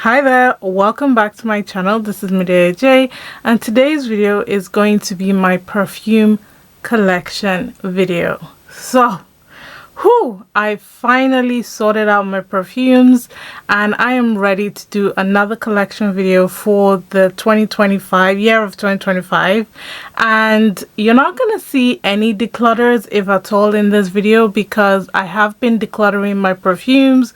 Hi there, welcome back to my channel. This is Medea J, and today's video is going to be my perfume collection video. So I finally sorted out my perfumes and I am ready to do another collection video for the year of 2025, and you're not going to see any declutters if at all in this video, because I have been decluttering my perfumes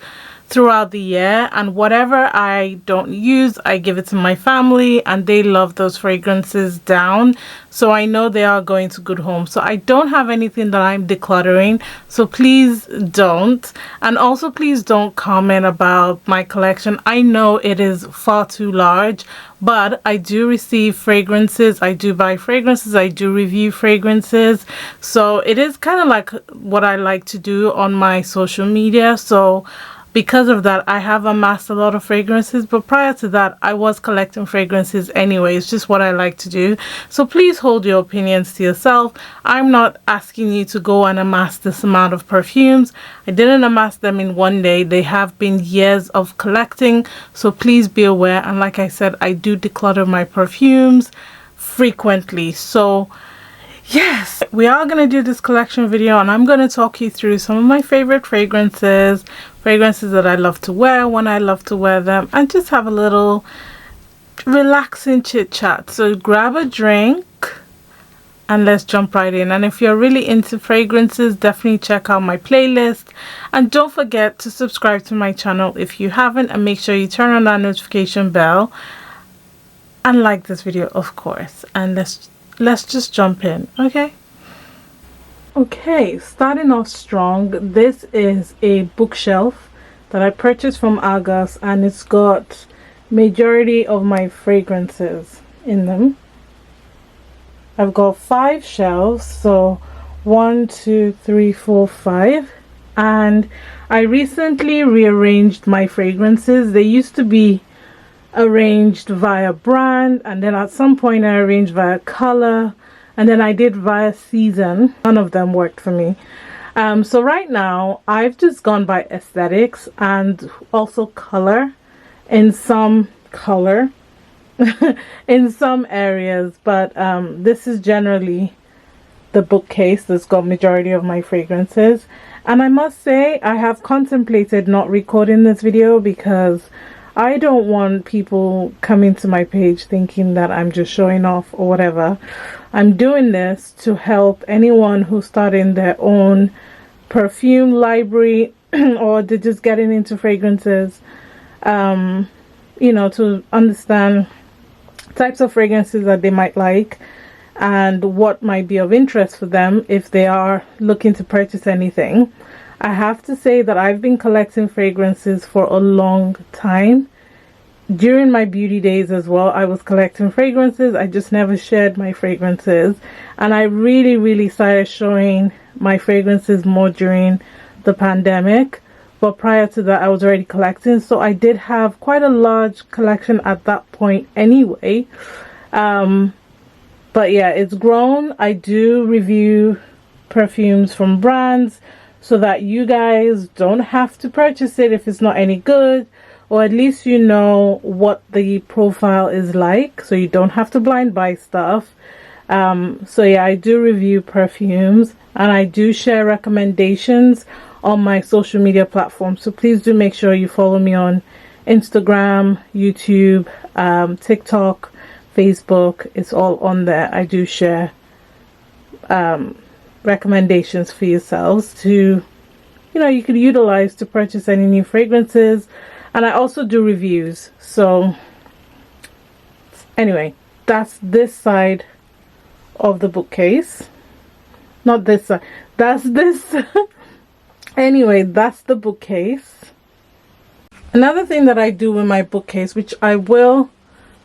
throughout the year, and whatever I don't use, I give it to my family and they love those fragrances down, so I know they are going to good homes. So I don't have anything that I'm decluttering, so please don't. And also please don't comment about my collection. I know it is far too large, but I do receive fragrances, I do buy fragrances, I do review fragrances, so it is kind of like what I like to do on my social media. So because of that, I have amassed a lot of fragrances, but prior to that, I was collecting fragrances anyway. It's just what I like to do. So please hold your opinions to yourself. I'm not asking you to go and amass this amount of perfumes. I didn't amass them in one day. They have been years of collecting, so please be aware. And like I said, I do declutter my perfumes frequently. So yes, we are going to do this collection video, and I'm going to talk you through some of my favorite fragrances that I love to wear, when I love to wear them, and just have a little relaxing chit chat. So grab a drink and let's jump right in. And if you're really into fragrances, definitely check out my playlist, and don't forget to subscribe to my channel if you haven't, and make sure you turn on that notification bell and like this video, of course. And let's just jump in. Okay, starting off strong, this is a bookshelf that I purchased from Argos, and it's got majority of my fragrances in them. I've got 5 shelves, so 1, 2, 3, 4, 5, and I recently rearranged my fragrances. They used to be arranged via brand, and then at some point I arranged via color, and then I did via season. None of them worked for me. So right now I've just gone by aesthetics and also color in some in some areas, but this is generally the bookcase that's got majority of my fragrances. And I must say, I have contemplated not recording this video because I don't want people coming to my page thinking that I'm just showing off or whatever. I'm doing this to help anyone who's starting their own perfume library or they're just getting into fragrances, you know, to understand types of fragrances that they might like and what might be of interest for them if they are looking to purchase anything. I have to say that I've been collecting fragrances for a long time. During my beauty days as well, I was collecting fragrances. I just never shared my fragrances, and I really started showing my fragrances more during the pandemic. But prior to that, I was already collecting, so I did have quite a large collection at that point anyway. But yeah, it's grown. I do review perfumes from brands so that you guys don't have to purchase it if it's not any good, or at least you know what the profile is like, so you don't have to blind buy stuff. So yeah, I do review perfumes and I do share recommendations on my social media platforms, so please do make sure you follow me on Instagram, YouTube, TikTok, Facebook. It's all on there. I do share recommendations for yourselves to, you know, you could utilize to purchase any new fragrances. And I also do reviews. So anyway, that's this side of the bookcase. Not this side. That's this. Anyway, that's the bookcase. Another thing that I do with my bookcase, which I will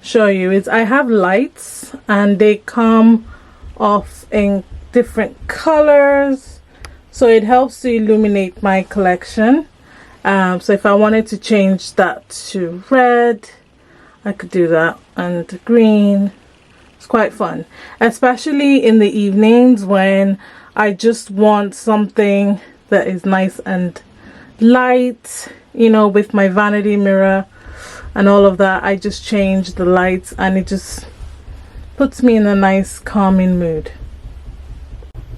show you, is I have lights and they come off in different colors. So it helps to illuminate my collection. So if I wanted to change that to red, I could do that, and green. It's quite fun, especially in the evenings when I just want something that is nice and light, you know, with my vanity mirror. and all of that, I just change the lights and it just puts me in a nice calming mood.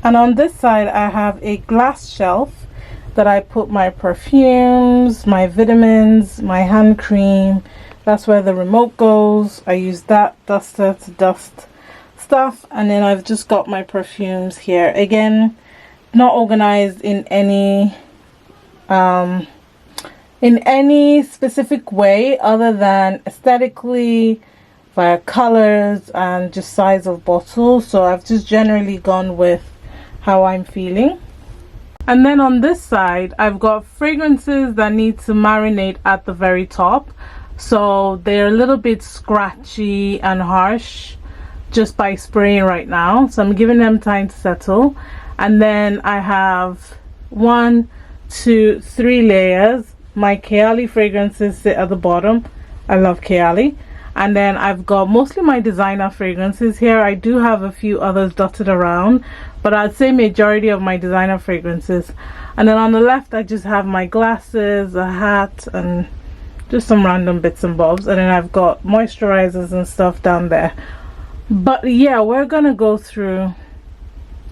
And on this side I have a glass shelf that I put my perfumes, my vitamins, my hand cream. That's where the remote goes. I use that duster to dust stuff, and then I've just got my perfumes here. Again, not organized in any specific way other than aesthetically, via colors and just size of bottle. So I've just generally gone with how I'm feeling. And then on this side I've got fragrances that need to marinate at the very top, so they're a little bit scratchy and harsh just by spraying right now, so I'm giving them time to settle. And then I have 1, 2, 3 layers. My Kayali fragrances sit at the bottom. I love Kayali. And then I've got mostly my designer fragrances here. I do have a few others dotted around, but I'd say majority of my designer fragrances. And then on the left I just have my glasses, a hat, and just some random bits and bobs. And then I've got moisturizers and stuff down there. But yeah, we're gonna go through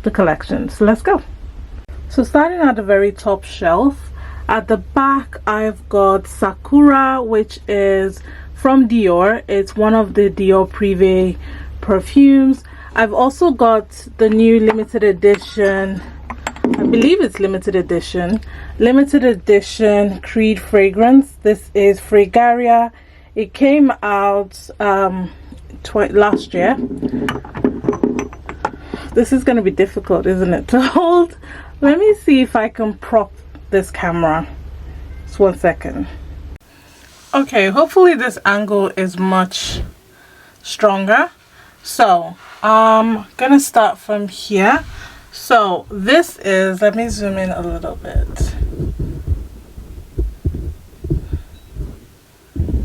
the collection, so let's go. So starting at the very top shelf, at the back I've got Sakura, which is from Dior. It's one of the Dior Privé perfumes. I've also got the new limited edition, I believe it's limited edition Creed fragrance. This is Fregaria. It came out last year. This is going to be difficult, isn't it, to hold? Let me see if I can prop this camera. Just 1 second. Okay, hopefully this angle is much stronger. So I'm gonna start from here. So this is, let me zoom in a little bit.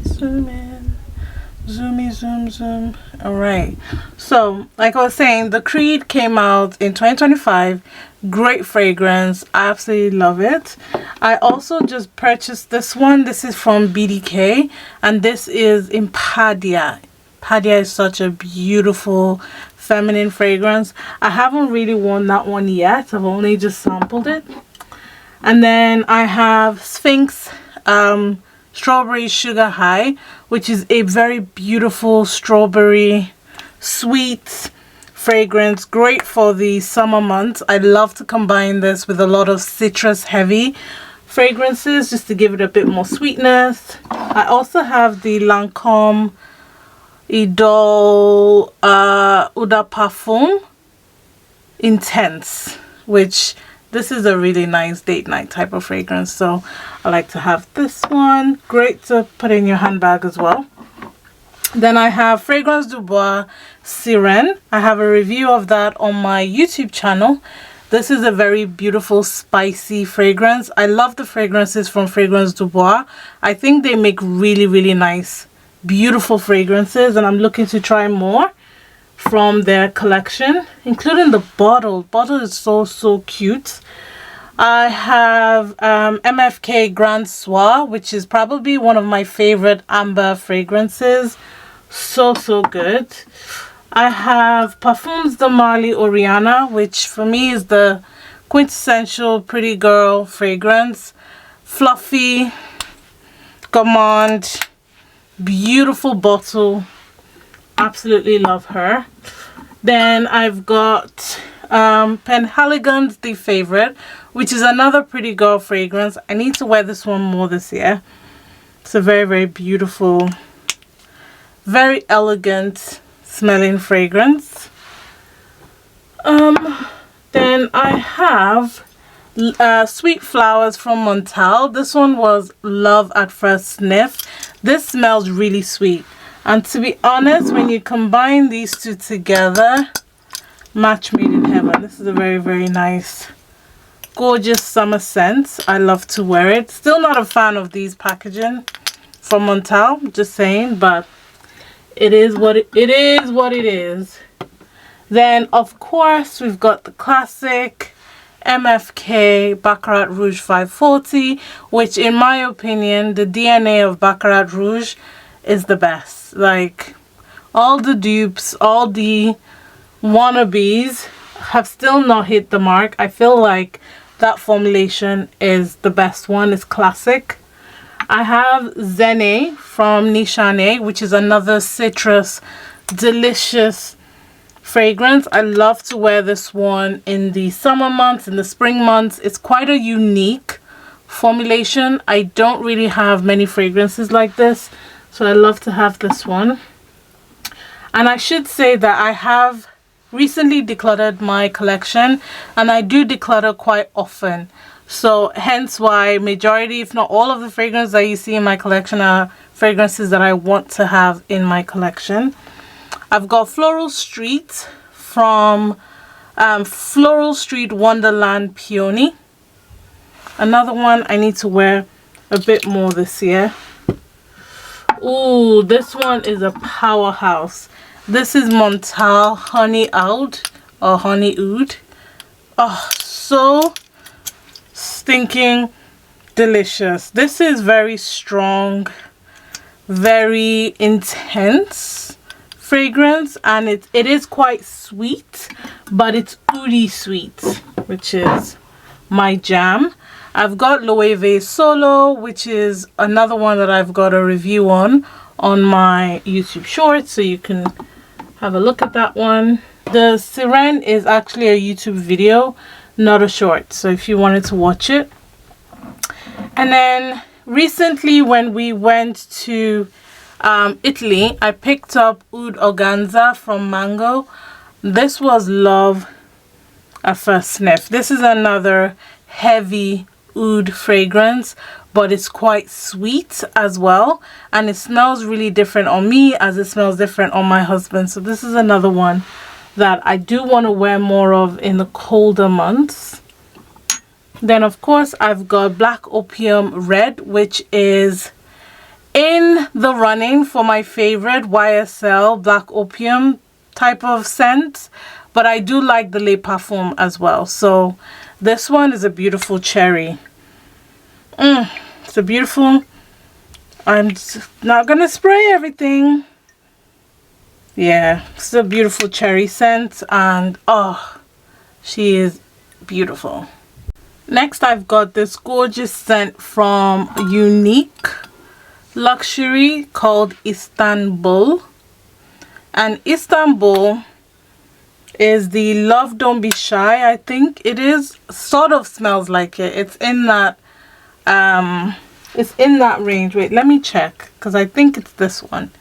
Zoom in, zoom. All right, so like I was saying, the Creed came out in 2025. Great fragrance, I absolutely love it. I also just purchased this one. This is from BDK, and this is in Padia. Padia is such a beautiful feminine fragrance. I haven't really worn that one yet. I've only just sampled it. And then I have Sphinx Strawberry Sugar High, which is a very beautiful strawberry sweet fragrance, great for the summer months. I love to combine this with a lot of citrus heavy fragrances just to give it a bit more sweetness. I also have the Lancome Idole Eau de Parfum Intense, which this is a really nice date night type of fragrance, so I like to have this one. Great to put in your handbag as well. Then I have Fragrance du Bois Sirène. I have a review of that on my YouTube channel. This is a very beautiful spicy fragrance. I love the fragrances from Fragrance du Bois. I think they make really nice, beautiful fragrances, and I'm looking to try more from their collection, including the bottle. Bottle is so cute. I have MFK Grand Soir, which is probably one of my favorite amber fragrances. So good. I have Parfums de Marly Oriana, which for me is the quintessential pretty girl fragrance. Fluffy, gourmand, beautiful bottle. Absolutely love her. Then I've got Penhaligon's The Favorite, which is another pretty girl fragrance. I need to wear this one more this year. It's a very beautiful, very elegant smelling fragrance. Then I have Sweet Flowers from Montal. This one was Love at First Sniff. This smells really sweet, and to be honest, when you combine these two together, match made in heaven. This is a very nice, gorgeous summer scent. I love to wear it. Still not a fan of these packaging from Montal, just saying, but it is what it is. Then of course we've got the classic MFK Baccarat Rouge 540, which in my opinion, the DNA of Baccarat Rouge is the best. Like, all the dupes, all the wannabes have still not hit the mark. I feel like that formulation is the best one. It's classic. I have Zene from Nishane, which is another citrus delicious fragrance. I love to wear this one in the summer months, in the spring months. It's quite a unique formulation. I don't really have many fragrances like this, so I love to have this one. And I should say that I have recently decluttered my collection, and I do declutter quite often, so hence why majority, if not all, of the fragrances that you see in my collection are fragrances that I want to have in my collection. I've got Floral Street from Floral Street Wonderland Peony. Another one I need to wear a bit more this year. Ooh, this one is a powerhouse. This is Montal Honey Oud or Honey Oud. Oh, so stinking delicious. This is very strong, very intense fragrance, and it is quite sweet, but it's oudy sweet, which is my jam. I've got Loewe Solo, which is another one that I've got a review on my YouTube Shorts, so you can have a look at that one. The Siren is actually a YouTube video, not a short, so if you wanted to watch it. And then recently when we went to Italy, I picked up Oud Organza from Mango. This was love at first sniff. This is another heavy oud fragrance, but it's quite sweet as well, and it smells really different on me as it smells different on my husband. So this is another one that I do want to wear more of in the colder months. Then of course I've got Black Opium Red, which is in the running for my favorite YSL Black Opium type of scent, but I do like the Le Parfum as well. So this one is a beautiful cherry. It's a beautiful, I'm not gonna spray everything. Yeah, it's a beautiful cherry scent, and oh, she is beautiful. Next I've got this gorgeous scent from Unique Luxury called Istanbul, and Istanbul is the Love Don't Be Shy, I think it is. Sort of smells like it. It's in that range. Wait, let me check, because I think it's this one.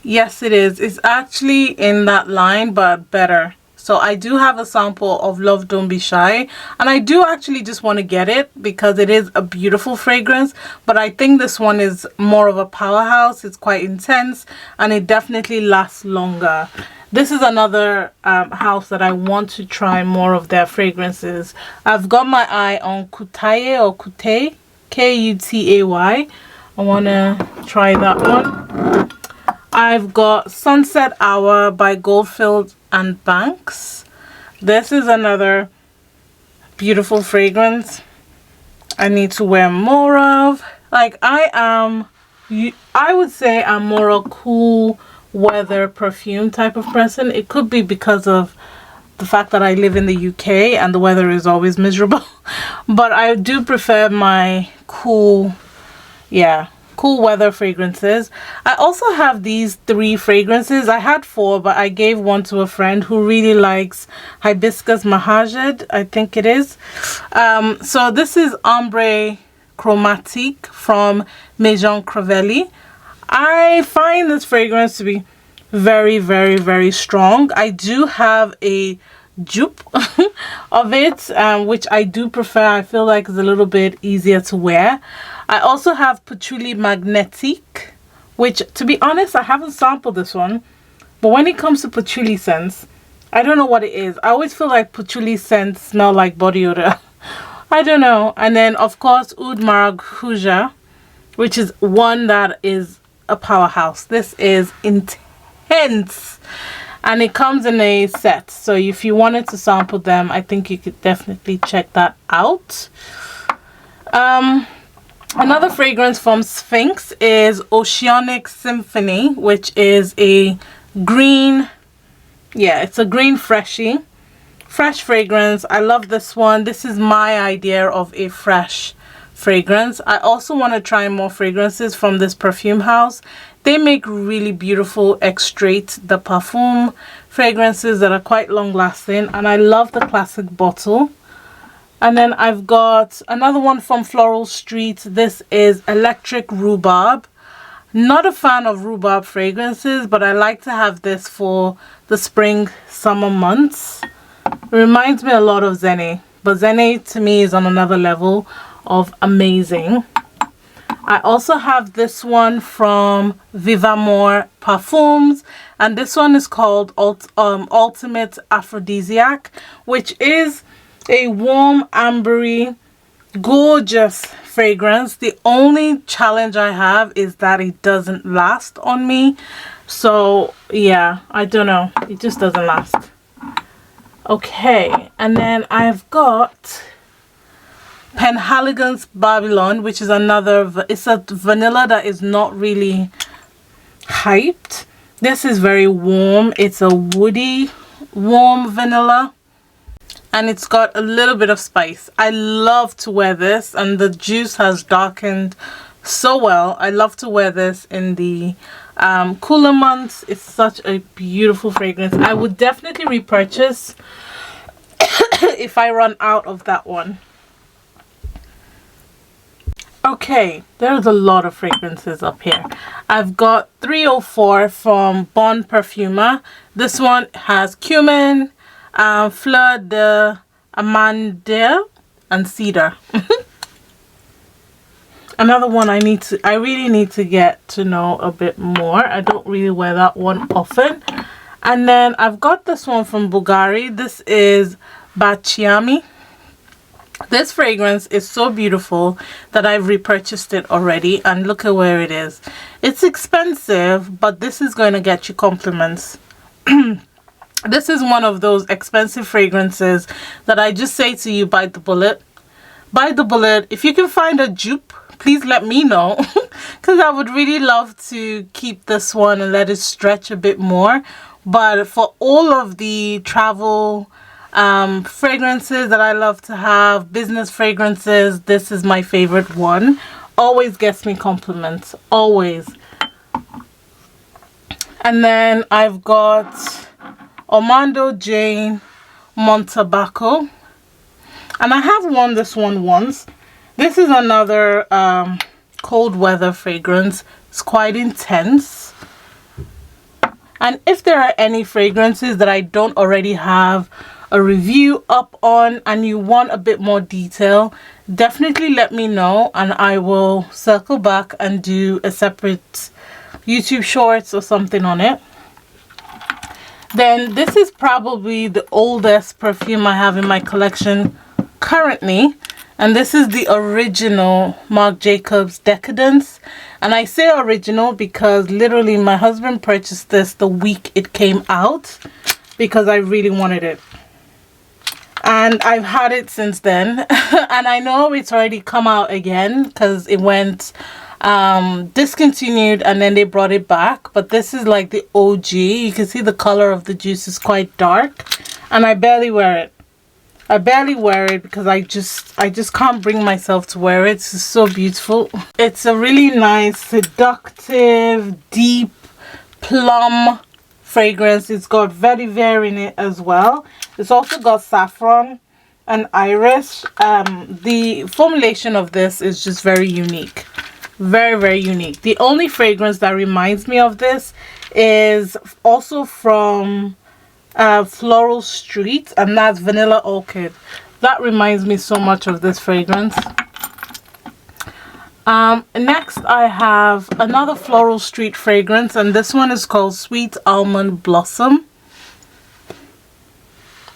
Yes, it is. It's actually in that line, but better. So I do have a sample of Love Don't Be Shy, and I do actually just want to get it because it is a beautiful fragrance, but I think this one is more of a powerhouse. It's quite intense, and it definitely lasts longer. This is another house that I want to try more of their fragrances. I've got my eye on Kutay or Kutay, K-U-T-A-Y. I want to try that one. I've got Sunset Hour by Goldfield and Banks. This is another beautiful fragrance I need to wear more of. Like, I would say I'm more a cool weather perfume type of person. It could be because of the fact that I live in the UK and the weather is always miserable, but I do prefer my cool weather fragrances. I also have these 3 fragrances. I had 4, but I gave one to a friend who really likes Hibiscus Mahajed, I think it is. So this is Ombre Chromatique from Maison Crivelli. I find this fragrance to be very, very, very strong. I do have a dupe of it, which I do prefer. I feel like it's a little bit easier to wear. I also have Patchouli Magnetique, which, to be honest, I haven't sampled this one, but when it comes to patchouli scents, I don't know what it is. I always feel like patchouli scents smell like body odor. I don't know. And then of course Oud Maracuja, which is one that is a powerhouse. This is intense, and it comes in a set, so if you wanted to sample them, I think you could definitely check that out. Another fragrance from Sphinx is Oceanic Symphony, which is a green, yeah, it's a green fresh fragrance. I love this one. This is my idea of a fresh fragrance. I also want to try more fragrances from this perfume house. They make really beautiful extrait de parfum fragrances that are quite long lasting, and I love the classic bottle. And then I've got another one from Floral Street. This is Electric Rhubarb. Not a fan of rhubarb fragrances, but I like to have this for the spring summer months. It reminds me a lot of Zene, but Zene to me is on another level of amazing. I also have this one from Vivamore Parfums, and this one is called Ultimate Aphrodisiac, which is a warm ambery gorgeous fragrance. The only challenge I have is that it doesn't last on me. So yeah, I don't know, it just doesn't last. Okay, and then I've got Penhaligon's Babylon, which is another, it's a vanilla that is not really hyped. This is very warm. It's a woody warm vanilla, and it's got a little bit of spice. I love to wear this, and the juice has darkened so well. I love to wear this in the cooler months. It's such a beautiful fragrance. I would definitely repurchase if I run out of that one. Okay, there's a lot of fragrances up here. I've got 304 from Bon Perfumer. This one has cumin, fleur de amande, and cedar. Another one I really need to get to know a bit more. I don't really wear that one often. And then I've got this one from Bulgari. This is Baciami. This fragrance is so beautiful that I've repurchased it already, and look at where it is. It's expensive, but this is going to get you compliments. This is one of those expensive fragrances that I just say to you, bite the bullet. Bite the bullet. If you can find a dupe, please let me know, because I would really love to keep this one and let it stretch a bit more. But for all of the travel fragrances that I love to have, business fragrances, this is my favorite one. Always gets me compliments, always. And then I've got Armando Jane Montalbano, and I have worn this one once. This is another cold weather fragrance. It's quite intense. And if there are any fragrances that I don't already have a review up on and you want a bit more detail, definitely let me know, and I will circle back and do a separate YouTube shorts or something on it. Then this is probably the oldest perfume I have in my collection currently, and this is the original Marc Jacobs Decadence. And I say original because literally my husband purchased this the week it came out because I really wanted it, and I've had it since then. And I know it's already come out again because it went discontinued and then they brought it back, but this is like the OG. You can see the color of the juice is quite dark, and I barely wear it. I barely wear it because I just can't bring myself to wear it. It's so beautiful. It's a really nice, seductive, deep plum fragrance. It's got vetiver in it as well. It's also got saffron and iris. The formulation of this is just very unique. Very, very unique. The only fragrance that reminds me of this is also from Floral Street, and that's Vanilla Orchid. That reminds me so much of this fragrance. Next I have another Floral Street fragrance, and this one is called Sweet Almond Blossom.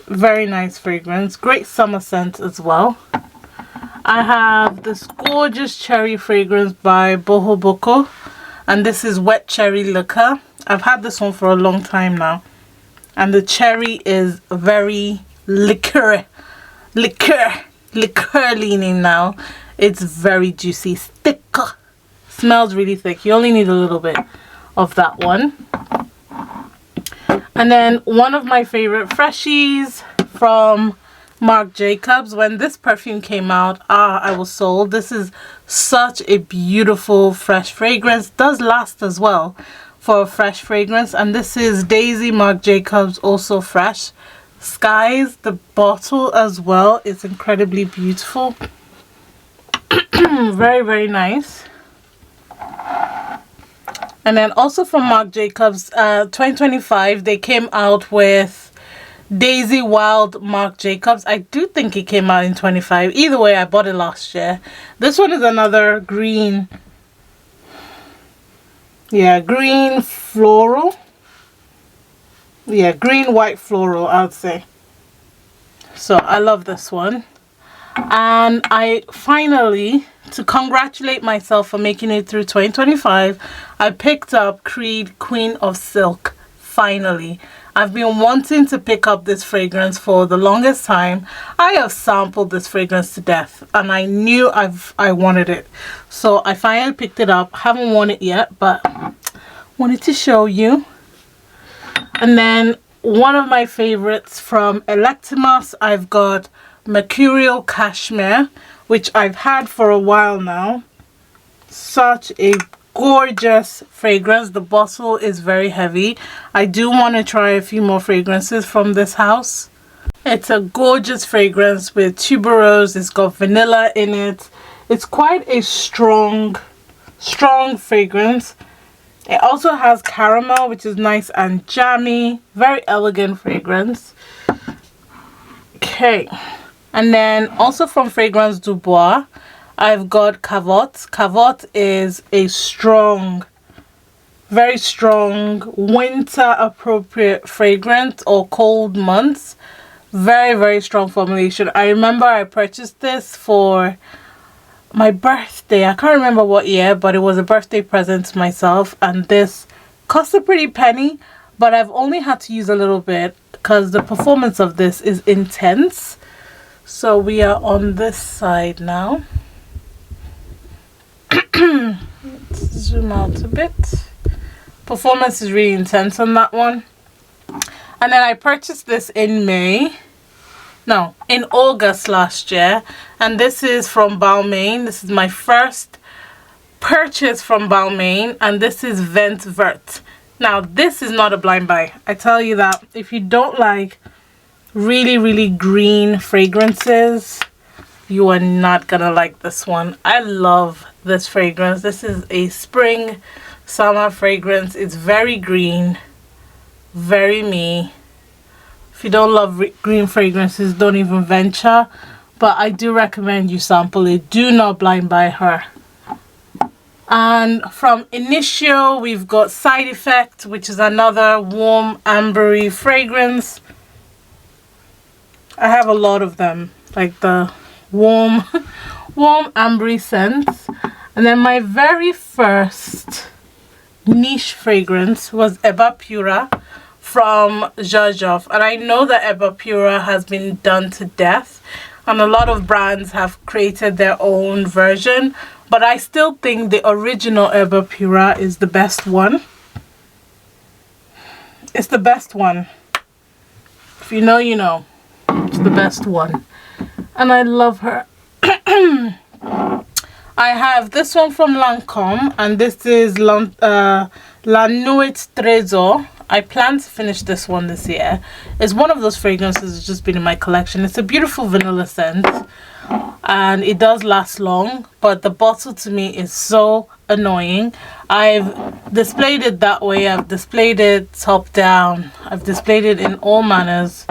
Very nice fragrance, great summer scent as well. I have this gorgeous cherry fragrance by Boho Boko, and this is Wet Cherry Liquor. I've had this one for a long time now, and the cherry is very liquor leaning now. It's very juicy, thick, smells really thick. You only need a little bit of that one. And then one of my favorite freshies from Marc Jacobs. When this perfume came out, I was sold. This is such a beautiful fresh fragrance. Does last as well for a fresh fragrance. And this is Daisy Marc Jacobs, also fresh skies. The bottle as well is incredibly beautiful. Very, very nice. And then also from Marc Jacobs, 2025, they came out with Daisy Wild Marc Jacobs. I do think it came out in 25. Either way, I bought it last year. This one is another green. Yeah, green floral. Yeah, green white floral, I would say. So I love this one. And I finally, to congratulate myself for making it through 2025, I picked up Creed Queen of Silk. Finally, I've been wanting to pick up this fragrance for the longest time. I have sampled this fragrance to death and I knew I wanted it, so I finally picked it up. Haven't worn it yet, but wanted to show you. And then one of my favorites from Electimos, I've got Mercurial Cashmere, which I've had for a while now. Such a gorgeous fragrance. The bottle is very heavy. I do want to try a few more fragrances from this house. It's a gorgeous fragrance with tuberose. It's got vanilla in it. It's quite a strong fragrance. It also has caramel, which is nice and jammy. Very elegant fragrance. Okay. And then also from Fragrance du Bois, I've got Cavotte. Cavotte is a strong, very strong winter appropriate fragrance or cold months. Very, very strong formulation. I remember I purchased this for my birthday. I can't remember what year, but it was a birthday present to myself. And this cost a pretty penny, but I've only had to use a little bit because the performance of this is intense. So we are on this side now. Let's zoom out a bit. Performance is really intense on that one. And then I purchased this in August last year. And this is from Balmain. This is my first purchase from Balmain. And this is Vent Vert. Now, this is not a blind buy. I tell you that. If you don't like really, really green fragrances, you are not gonna like this one. I love this fragrance. This is a spring summer fragrance. It's very green, very me. If you don't love green fragrances, don't even venture, but I do recommend you sample it. Do not blind buy her. And from Initio, we've got Side Effect, which is another warm ambery fragrance. I have a lot of them, like the warm ambery scents. And then my very first niche fragrance was Ebba Pura from Zhazhov. And I know that Ebba Pura has been done to death, and a lot of brands have created their own version, but I still think the original Ebba Pura is the best one. It's the best one. If you know, you know. It's the best one. And I love her. I have this one from Lancôme, and this is La Nuit Trésor. I plan to finish this one this year. It's one of those fragrances that's just been in my collection. It's a beautiful vanilla scent, and it does last long, but the bottle to me is so annoying. I've displayed it that way. I've displayed it top down. I've displayed it in all manners.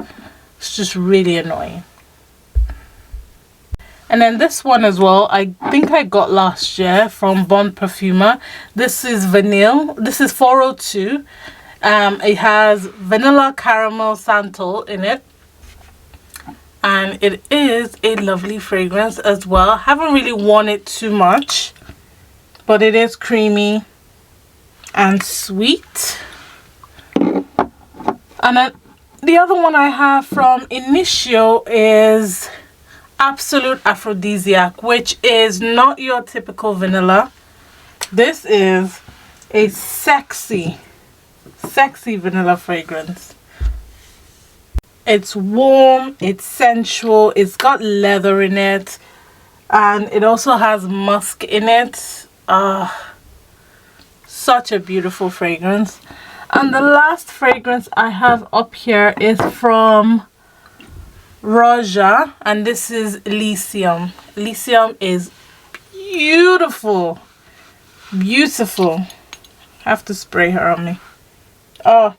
It's just really annoying. And then this one as well, I think I got last year from Bon Parfumeur. This is Vanille. This is 402. It has vanilla caramel santal in it. And it is a lovely fragrance as well. Haven't really worn it too much, but it is creamy and sweet. And then the other one I have from Initio is absolute aphrodisiac, which is not your typical vanilla. This is a sexy vanilla fragrance. It's warm, it's sensual, it's got leather in it, and it also has musk in it. Such a beautiful fragrance. And the last fragrance I have up here is from Roja, and this is Elysium. Elysium is beautiful. Beautiful. Have to spray her on me. Oh,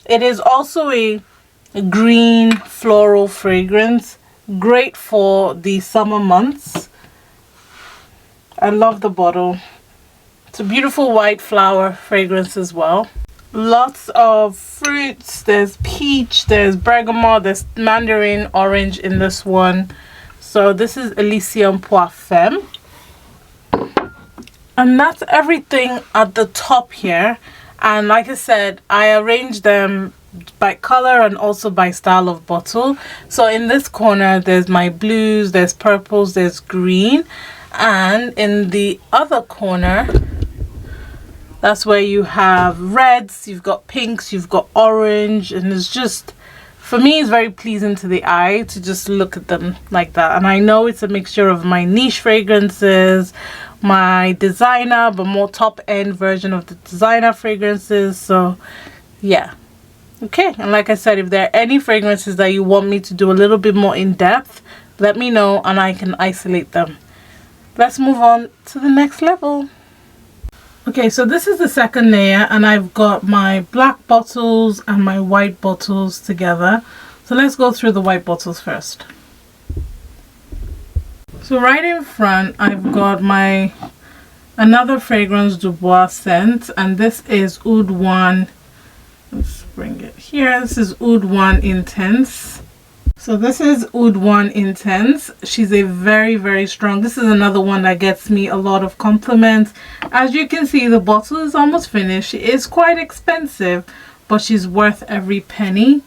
it is also a green floral fragrance, great for the summer months. I love the bottle. It's a beautiful white flower fragrance as well. Lots of fruits. There's peach, there's bergamot, there's mandarin orange in this one. So this is Elysium Parfum. And that's everything at the top here. And like I said, I arranged them by color and also by style of bottle. So in this corner there's my blues, there's purples, there's green, and in the other corner, that's where you have reds, you've got pinks, you've got orange, and it's just, for me, it's very pleasing to the eye to just look at them like that. And I know it's a mixture of my niche fragrances, my designer, but more top-end version of the designer fragrances. So yeah. Okay, and like I said, if there are any fragrances that you want me to do a little bit more in depth, let me know and I can isolate them. Let's move on to the next level. Okay, so this is the second layer, and I've got my black bottles and my white bottles together. So let's go through the white bottles first. So right in front, I've got my another fragrance Dubois scent, and this is Oud 1. Let's bring it here. This is Oud 1 Intense. So this is Oud 1 Intense. She's a very strong. This is another one that gets me a lot of compliments. As you can see, the bottle is almost finished. She is quite expensive, but she's worth every penny.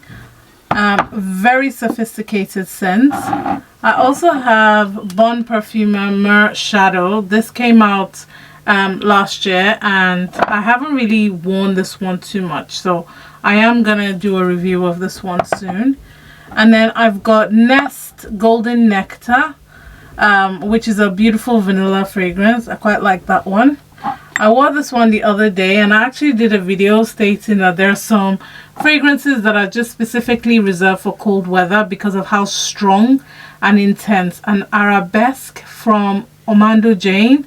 Very sophisticated scent. I also have Bon Perfume Mer Shadow. This came out last year, and I haven't really worn this one too much, so I am gonna do a review of this one soon. And then I've got Nest Golden Nectar, which is a beautiful vanilla fragrance. I quite like that one. I wore this one the other day, and I actually did a video stating that there are some fragrances that are just specifically reserved for cold weather because of how strong and intense. And Arabesque from Armando Jane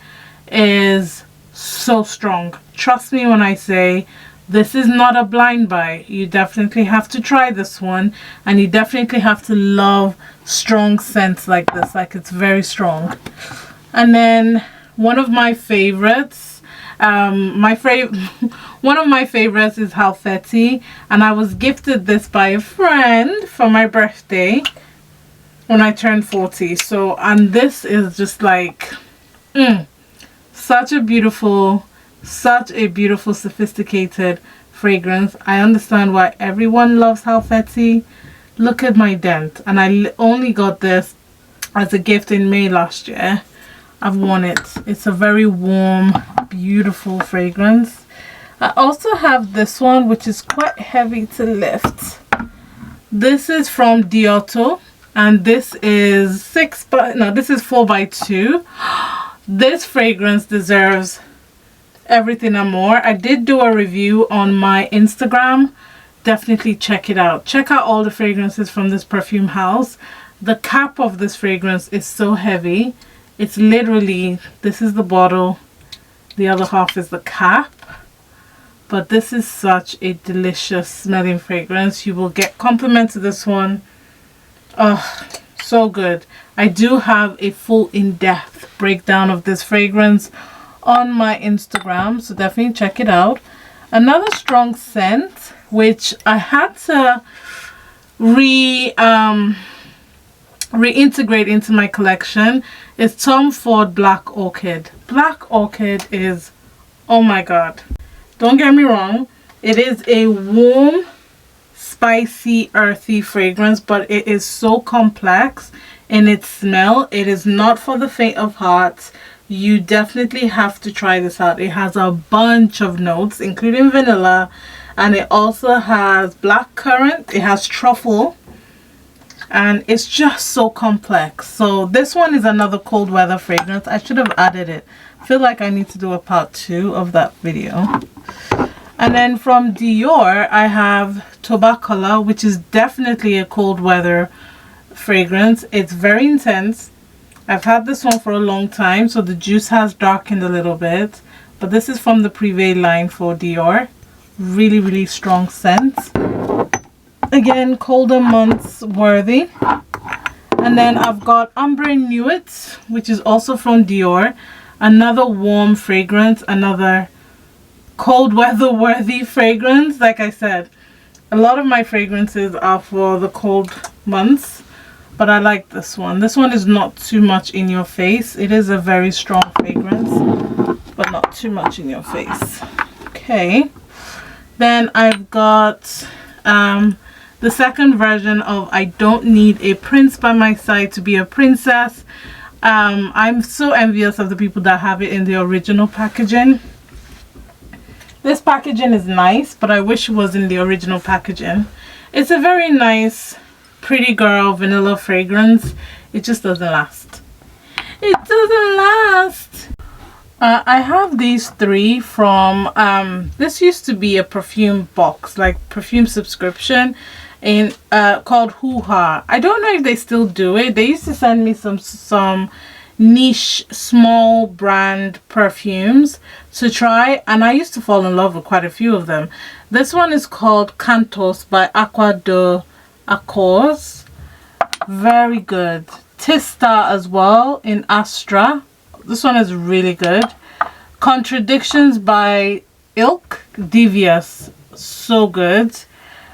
is so strong. Trust me when I say this is not a blind buy. You definitely have to try this one, and you definitely have to love strong scents like this. Like, it's very strong. And then one of my favorites, one of my favorites is Halfeti, and I was gifted this by a friend for my birthday when I turned 40. So, and this is just like such a beautiful, sophisticated fragrance. I understand why everyone loves Halfeti. Look at my dent, and I only got this as a gift in May last year. I've worn it. It's a very warm, beautiful fragrance. I also have this one, which is quite heavy to lift. This is from Diotto, and this is 4x2. This fragrance deserves everything and more. I did do a review on my Instagram. Definitely check it out. Check out all the fragrances from this perfume house. The cap of this fragrance is so heavy. It's literally, this is the bottle, the other half is the cap. But this is such a delicious smelling fragrance. You will get compliments to this one. Oh, so good. I do have a full in-depth breakdown of this fragrance on my Instagram, so definitely check it out. Another strong scent which I had to reintegrate into my collection is Tom Ford Black Orchid. Black Orchid is, oh my god, don't get me wrong, it is a warm, spicy, earthy fragrance, but it is so complex. in its smell. It is not for the faint of heart. You definitely have to try this out. It has a bunch of notes, including vanilla, and it also has black currant, it has truffle, and it's just so complex. So this one is another cold weather fragrance. I should have added it. I feel like I need to do a part 2 of that video. And then from Dior, I have Tobacola, which is definitely a cold weather fragrance. It's very intense. I've had this one for a long time, so the juice has darkened a little bit. But this is from the Privé line for Dior. Really, really strong scent. Again, colder months worthy. And then I've got Ombre Nuit, which is also from Dior. Another warm fragrance, another cold weather worthy fragrance. Like I said, a lot of my fragrances are for the cold months, but I like this one. This one is not too much in your face. It is a very strong fragrance, but not too much in your face. Okay, then I've got the second version of I Don't Need a Prince by My Side to Be a Princess. I'm so envious of the people that have it in the original packaging. This packaging is nice, but I wish it was in the original packaging. It's a very nice, pretty girl vanilla fragrance. It just doesn't last. It doesn't last. I have these 3 from, this used to be a perfume box, like perfume subscription, in called Hoo Ha. I don't know if they still do it. They used to send me some niche small brand perfumes to try, and I used to fall in love with quite a few of them. This one is called Cantos by Aqua de Accords. Very good. Tista as well in Astra. This one is really good. Contradictions by Ilk Devious. So good.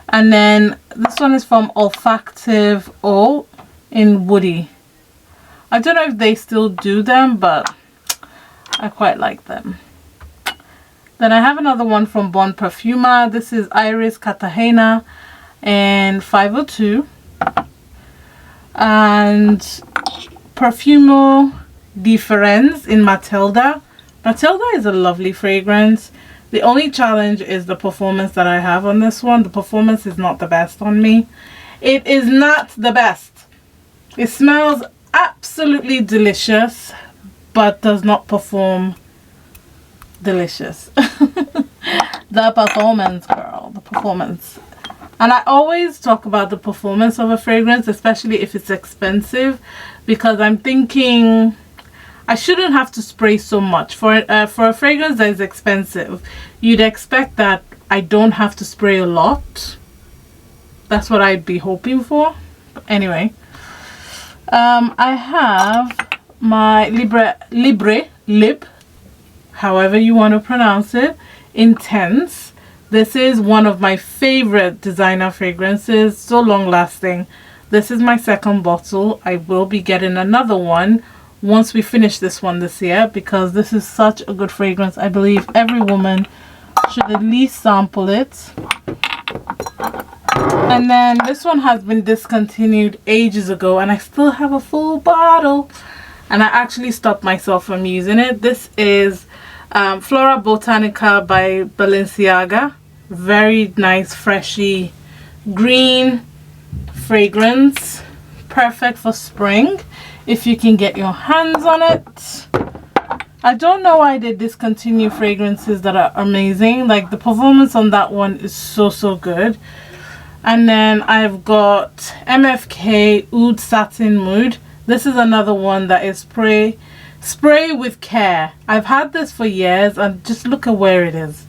And then this one is from Olfactive O in Woody. I don't know if they still do them, but I quite like them. Then I have another one from Bon Parfuma. This is Iris Cartagena and 502. And Perfumo Difference in Matilda. Matilda is a lovely fragrance. The only challenge is the performance that I have on this one. The performance is not the best on me. It is not the best. It smells absolutely delicious, but does not perform delicious. The performance, girl, the performance. And I always talk about the performance of a fragrance, especially if it's expensive, because I'm thinking I shouldn't have to spray so much. For a fragrance that is expensive, you'd expect that I don't have to spray a lot. That's what I'd be hoping for. But anyway, I have my Libre, however you want to pronounce it, Intense. This is one of my favorite designer fragrances, so long lasting. This is my second bottle. I will be getting another one once we finish this one this year, because this is such a good fragrance. I believe every woman should at least sample it. And then this one has been discontinued ages ago, and I still have a full bottle, and I actually stopped myself from using it. This is Flora Botanica by Balenciaga. Very nice, freshy green fragrance. Perfect for spring if you can get your hands on it. I don't know why they discontinue fragrances that are amazing. Like, the performance on that one is so good. And then I've got MFK Oud Satin Mood. This is another one that is spray with care. I've had this for years, and just look at where it is.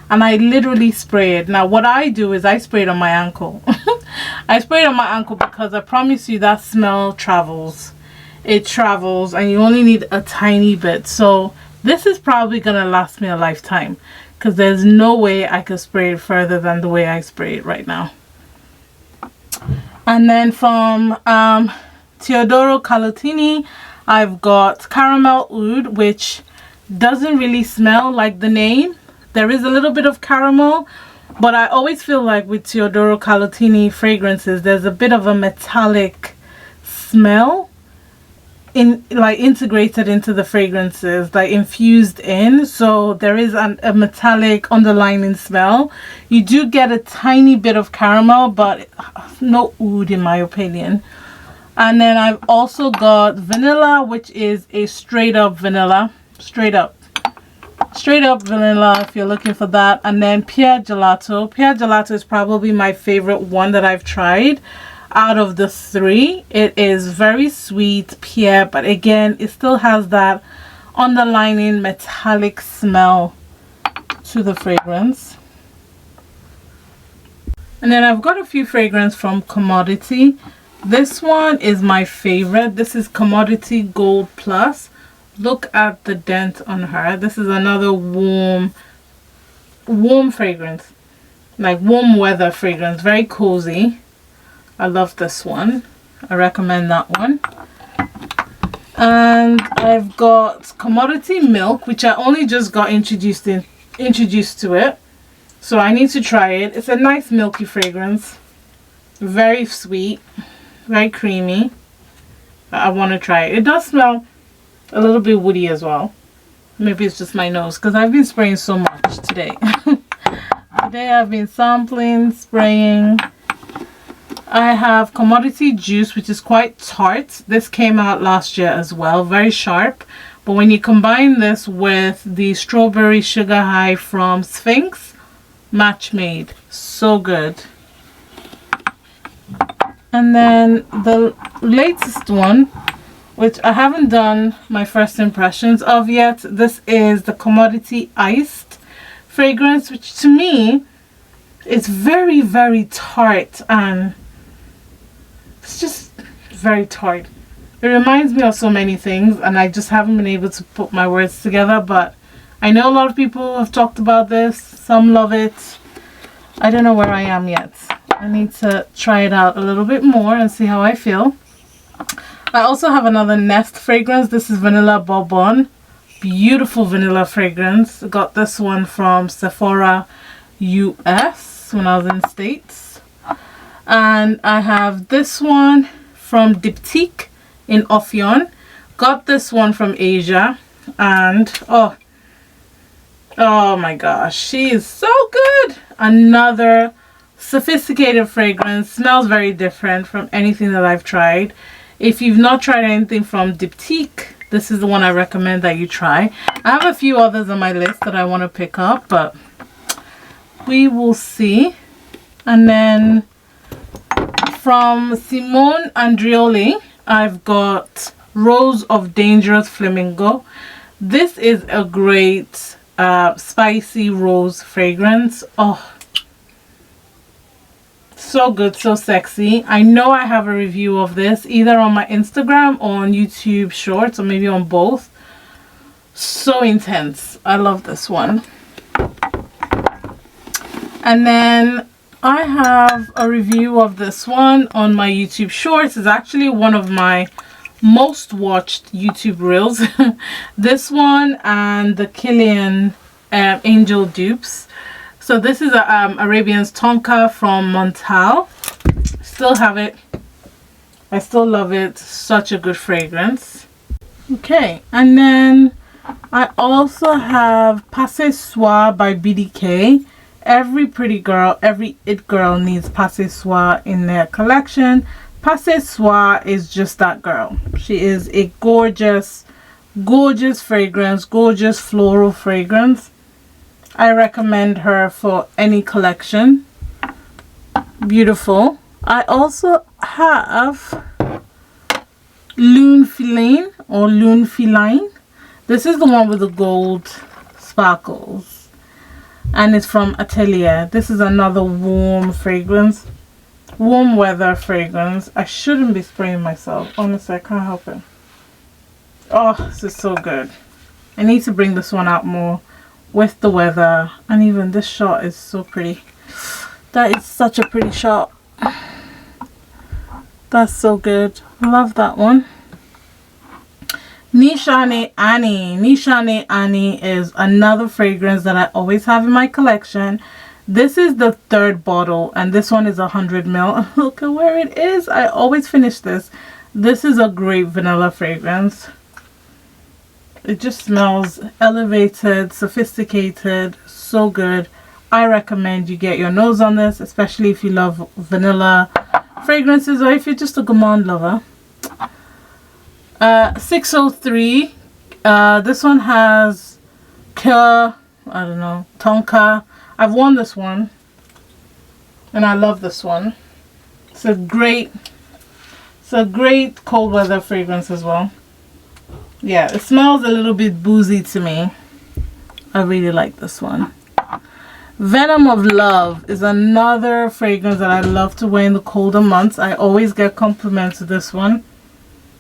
And I literally spray it. Now what I do is I spray it on my ankle. I spray it on my ankle because I promise you that smell travels. It travels, and you only need a tiny bit. So this is probably gonna last me a lifetime, because there's no way I could spray it further than the way I spray it right now. And then from Teodoro Calottini, I've got Caramel Oud, which doesn't really smell like the name. There is a little bit of caramel, but I always feel like with Teodoro Calottini fragrances, there's a bit of a metallic smell. integrated into the fragrances, like infused in, so there is a metallic underlining smell. You do get a tiny bit of caramel, but no oud in my opinion. And then I've also got vanilla, which is a straight up vanilla, straight up vanilla if you're looking for that. And then Pierre Gelato is probably my favorite one that I've tried out of the three. It is very sweet pear, but again, it still has that underlining metallic smell to the fragrance. And then I've got a few fragrances from Commodity. This one is my favorite. This is Commodity Gold Plus. Look at the dent on her. This is another warm fragrance, like warm weather fragrance, very cozy. I love this one. I recommend that one. And I've got Commodity Milk, which I only just got introduced to it, so I need to try it. It's a nice milky fragrance, very sweet, very creamy. I want to try it. It does smell a little bit woody as well. Maybe it's just my nose because I've been spraying so much today. Today I've been sampling, spraying. I have Commodity Juice, which is quite tart. This came out last year as well, very sharp. But when you combine this with the Strawberry Sugar High from Sphinx, match made. So good. And then the latest one, which I haven't done my first impressions of yet. This is the Commodity Iced fragrance, which to me is very, very tart, and it's just very tart. It reminds me of so many things, and I just haven't been able to put my words together, but I know a lot of people have talked about this. Some love it. I don't know where I am yet. I need to try it out a little bit more and see how I feel. I also have another Nest fragrance. This is Vanilla Bourbon. Beautiful vanilla fragrance. I got this one from Sephora US when I was in the States. And I have this one from Diptyque in Ophion. Got this one from Asia. And oh my gosh, she is so good. Another sophisticated fragrance. Smells very different from anything that I've tried. If you've not tried anything from Diptyque, this is the one I recommend that you try. I have a few others on my list that I want to pick up, but we will see. And then from Simone Andreoli, I've got Rose of Dangerous Flamingo. This is a great spicy rose fragrance. Oh, so good, so sexy. I know I have a review of this either on my Instagram or on YouTube Shorts, or maybe on both. So intense. I love this one. And then I have a review of this one on my YouTube Shorts. It's actually one of my most watched YouTube reels. This one and the Killian Angel dupes. So this is Arabian's Tonka from Montal. Still have it. I still love it. Such a good fragrance. Okay, and then I also have Passe Soir by BDK. Every pretty girl, every it girl needs Passe Soir in their collection. Passe Soir is just that girl. She is a gorgeous, gorgeous fragrance, gorgeous floral fragrance. I recommend her for any collection. Beautiful. I also have Lune Filine or Lune Filine. This is the one with the gold sparkles. And it's from Atelier. This is another warm fragrance. Warm weather fragrance. I shouldn't be spraying myself. Honestly, I can't help it. Oh, this is so good. I need to bring this one out more with the weather. And even this shot is so pretty. That is such a pretty shot. That's so good. Love that one. Nishane Annie. Nishane Annie is another fragrance that I always have in my collection. This is the third bottle, and this one is 100 ml. Look at where it is. I always finish this. This is a great vanilla fragrance. It just smells elevated, sophisticated, so good. I recommend you get your nose on this, especially if you love vanilla fragrances or if you're just a gourmand lover. 603. This one has I don't know, tonka. I've worn this one and I love this one. It's a great cold weather fragrance as well. Yeah, it smells a little bit boozy to me. I really like this one. Venom of Love is another fragrance that I love to wear in the colder months. I always get compliments of this one.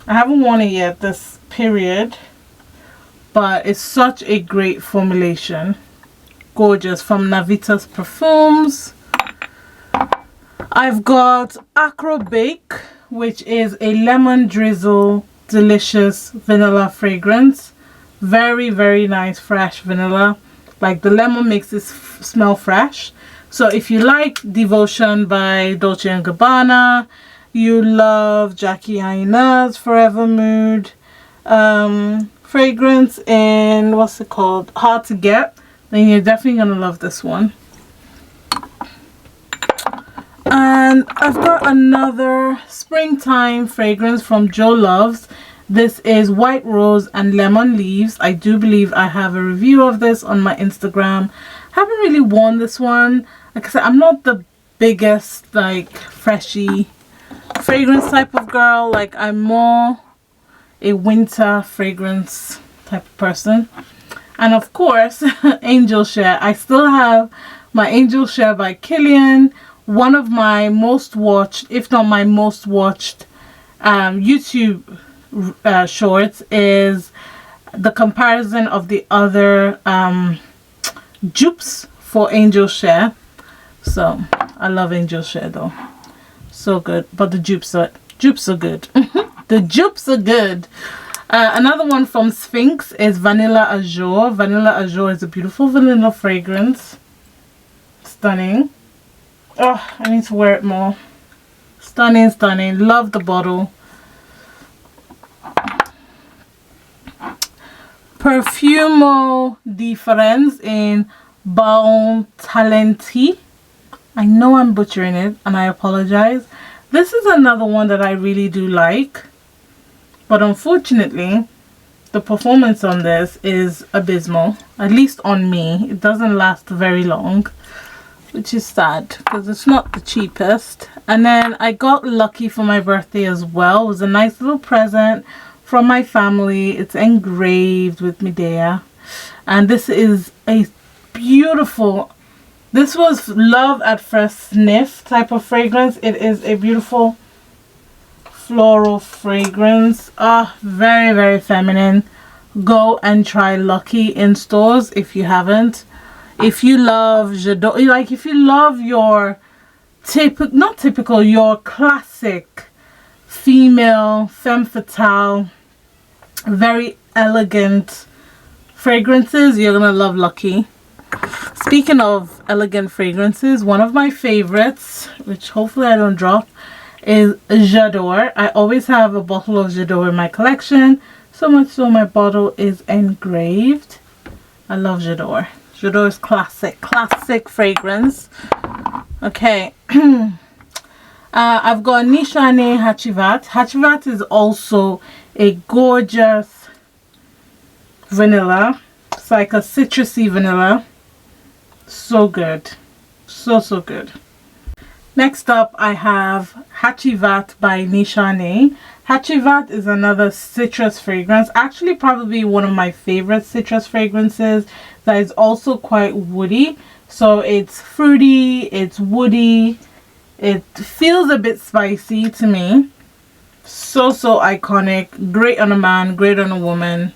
I haven't worn it yet this period, but it's such a great formulation. Gorgeous. From Navita's Perfumes. I've got Acro Bake, which is a lemon drizzle delicious vanilla fragrance. Very, very nice fresh vanilla. Like the lemon makes it smell fresh. So if you like Devotion by Dolce & Gabbana, you love Jackie Aina's Forever Mood fragrance in, what's it called, Hard to Get, then you're definitely gonna love this one. And I've got another springtime fragrance from Jo Loves. This is White Rose and Lemon Leaves. I do believe I have a review of this on my Instagram. Haven't really worn this one. Like I said, I'm not the biggest like freshy fragrance type of girl. Like I'm more a winter fragrance type of person. And of course, Angel Share. I still have my Angel Share by Killian. One of my most watched, if not my most watched YouTube shorts is the comparison of the other dupes for Angel Share. So I love Angel Share though, so good. But the dupes are good. The dupes are good. Another one from Sphinx is Vanilla Azure. Vanilla Azure is a beautiful vanilla fragrance. Stunning. Oh, I need to wear it more. Stunning, stunning. Love the bottle. Perfume Difference in Bon Talenti. I know I'm butchering it and I apologize. This is another one that I really do like. But unfortunately, the performance on this is abysmal. At least on me. It doesn't last very long, which is sad because it's not the cheapest. And then I got lucky for my birthday as well. It was a nice little present from my family. It's engraved with Medea. And this is a beautiful, this was love at first sniff type of fragrance. It is a beautiful floral fragrance. Very, very feminine. Go and try Lucky in stores if you haven't. If you love J'adore, like if you love your not typical, your classic female femme fatale, very elegant fragrances, you're gonna love Lucky. Speaking of elegant fragrances, one of my favorites, which hopefully I don't drop, is J'adore. I always have a bottle of J'adore in my collection, so much so my bottle is engraved. I love J'adore. J'adore is classic fragrance. Okay. I've got Nishane Hachivat. Hachivat is also a gorgeous vanilla. It's like a citrusy vanilla. So good. So good. Next up, I have Hachivat by Nishane. Hachivat is another citrus fragrance. Actually, probably one of my favorite citrus fragrances that is also quite woody. So it's fruity, it's woody, it feels a bit spicy to me. So iconic. Great on a man, great on a woman.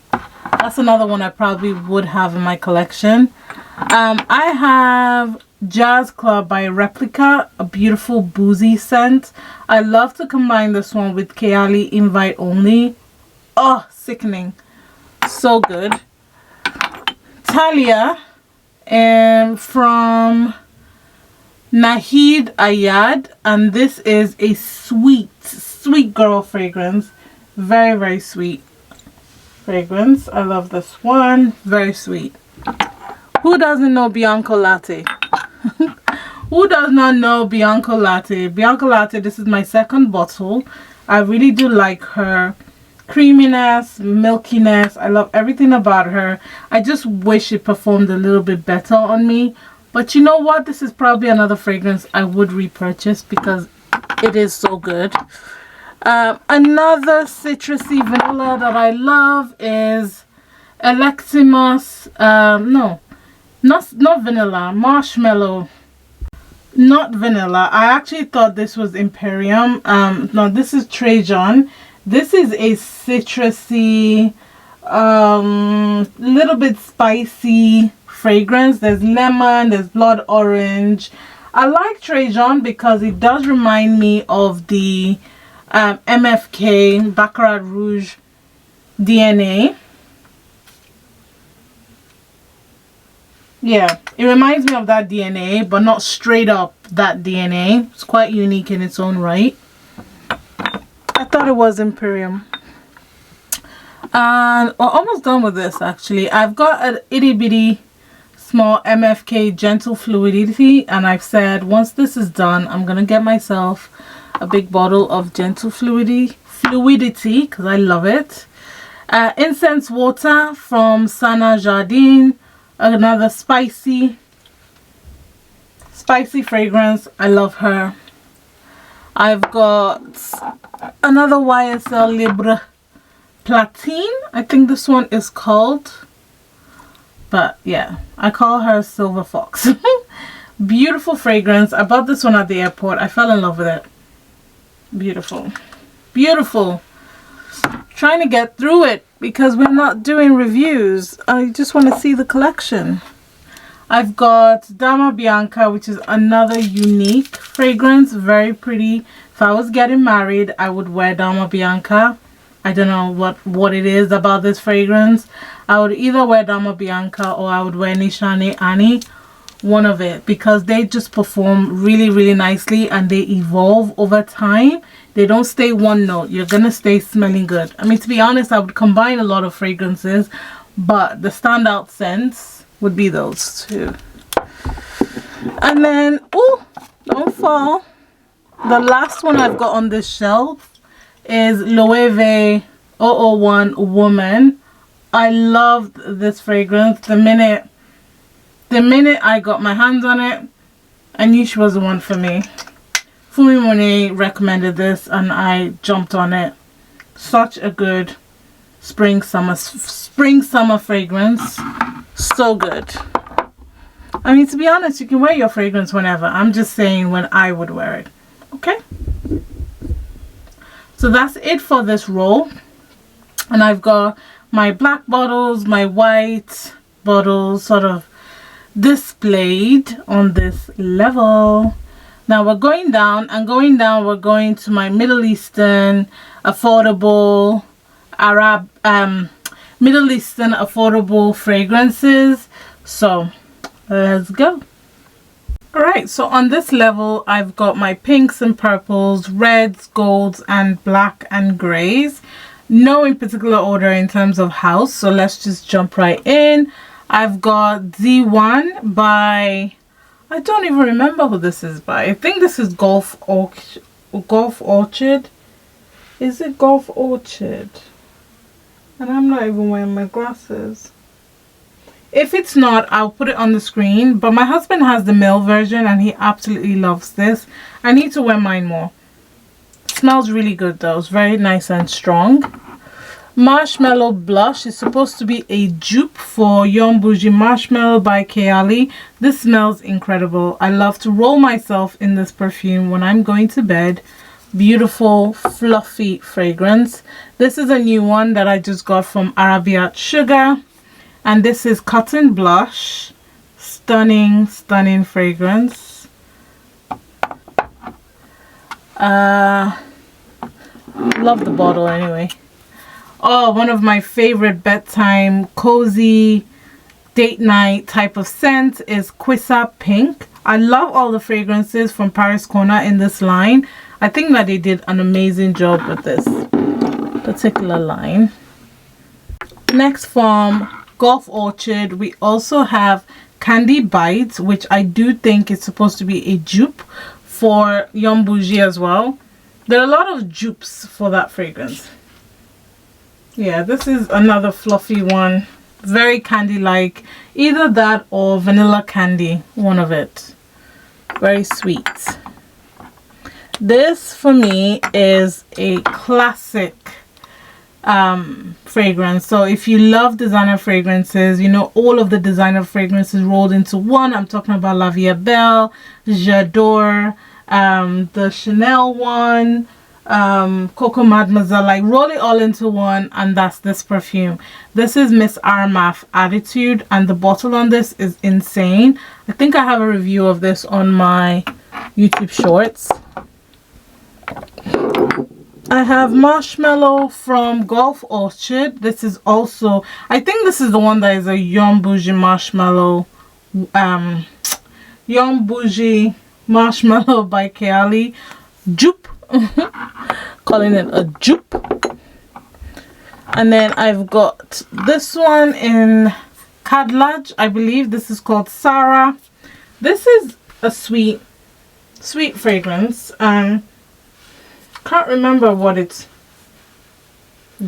That's another one I probably would have in my collection. I have Jazz Club by Replica, a beautiful boozy scent. I love to combine this one with Kayali Invite Only. Oh, sickening. So good. Talia from Nahid Ayad, and this is a sweet girl fragrance. Very, very sweet fragrance. I love this one. Very sweet. Who doesn't know Bianco Latte? Who does not know Bianco Latte? Bianco Latte, this is my second bottle. I really do like her creaminess, milkiness. I love everything about her. I just wish it performed a little bit better on me. But you know what? This is probably another fragrance I would repurchase because it is so good. Another citrusy vanilla that I love is Electimus. No, not vanilla, marshmallow. Not vanilla. I actually thought this was Imperium. No, this is Trajan. This is a citrusy, little bit spicy fragrance. There's lemon, there's blood orange. I like Trajan because it does remind me of the MFK Baccarat Rouge DNA. Yeah, it reminds me of that DNA, but not straight up that DNA. It's quite unique in its own right. I thought it was Imperium. And we're almost done with this actually. I've got an itty bitty small MFK Gentle Fluidity, and I've said once this is done, I'm gonna get myself a big bottle of Gentle Fluidity because I love it. Incense Water from Sana Jardin. Another spicy fragrance. I love her. I've got another YSL Libre Platine. I think this one is called. But yeah, I call her Silver Fox. Beautiful fragrance. I bought this one at the airport. I fell in love with it. Beautiful. Beautiful. Trying to get through it because we're not doing reviews. I just want to see the collection. I've got Dama Bianca, which is another unique fragrance. Very pretty. If I was getting married, I would wear Dama Bianca. I don't know what it is about this fragrance. I would either wear Dama Bianca or I would wear Nishane Annie. One of it, because they just perform really, really nicely and they evolve over time. They don't stay one note. You're gonna stay smelling good. I mean, to be honest, I would combine a lot of fragrances, but the standout scents would be those two. And then, oh, don't fall. The last one I've got on this shelf is Loewe 001 Woman. I loved this fragrance. The minute I got my hands on it, I knew she was the one for me. Fumi Monet recommended this and I jumped on it. Such a good spring summer fragrance. So good. I mean, to be honest, you can wear your fragrance whenever. I'm just saying when I would wear it. Okay? So that's it for this roll. And I've got my black bottles, my white bottles sort of displayed on this level. Now we're going down, and going down we're going to my Middle Eastern affordable Middle Eastern affordable fragrances. So let's go. Alright, so on this level I've got my pinks and purples, reds, golds and black and grays. No in particular order in terms of house, so let's just jump right in. I've got Z1 by, I don't even remember who this is by. I think this is Golf Orchard. Is it Golf Orchard? And I'm not even wearing my glasses. If it's not, I'll put it on the screen. But my husband has the male version and he absolutely loves this. I need to wear mine more. It smells really good though. It's very nice and strong. Marshmallow Blush is supposed to be a dupe for Young Bougie Marshmallow by Kayali. This smells incredible. I love to roll myself in this perfume when I'm going to bed. Beautiful, fluffy fragrance. This is a new one that I just got from Arabiat Sugar. And this is Cotton Blush. Stunning, stunning fragrance. Love the bottle anyway. Oh, one of my favorite bedtime cozy date night type of scent is Quissa Pink. I love all the fragrances from Paris Corner in this line. I think that they did an amazing job with this particular line. Next, from Golf Orchard, we also have Candy Bites, which I do think is supposed to be a dupe for Young Bougie as well. There are a lot of dupes for that fragrance. Yeah, this is another fluffy one. Very candy-like. Either that or vanilla candy, one of it. Very sweet. This, for me, is a classic fragrance. So if you love designer fragrances, you know, all of the designer fragrances rolled into one. I'm talking about La Vie Belle, J'adore, the Chanel one, Coco Mademoiselle, like roll it all into one, and that's this perfume. This is Miss Armaf Attitude, and the bottle on this is insane. I think I have a review of this on my YouTube shorts. I have Marshmallow from Golf Orchard. This is also, I think this is the one that is a Young Bougie Marshmallow, Young Bougie Marshmallow by Kayali dupe. Calling it a dupe. And then I've got this one in Cadlage, I believe. This is called Sarah. This is a sweet fragrance. Can't remember what it's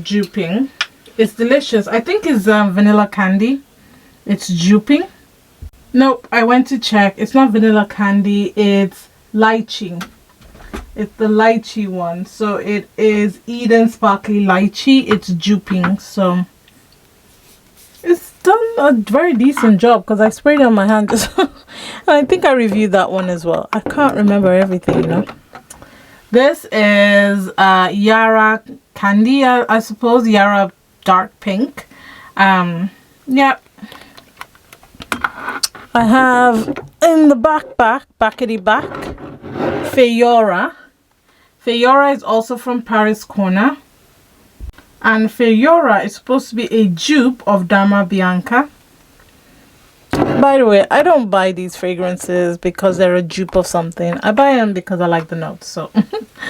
duping. It's delicious. I think it's vanilla candy. It's duping. Nope, I went to check. It's not vanilla candy. It's lychee. It's the lychee one. So it is Eden Sparkly Lychee. It's duping. So it's done a very decent job because I sprayed it on my hand just and I think I reviewed that one as well. I can't remember everything, you know. This is Yara Candy, I suppose. Yara Dark Pink. Yep. I have in the backity back, Feyora. Feyora is also from Paris Corner. And Feyora is supposed to be a dupe of Dama Bianca. By the way, I don't buy these fragrances because they're a dupe of something. I buy them because I like the notes. So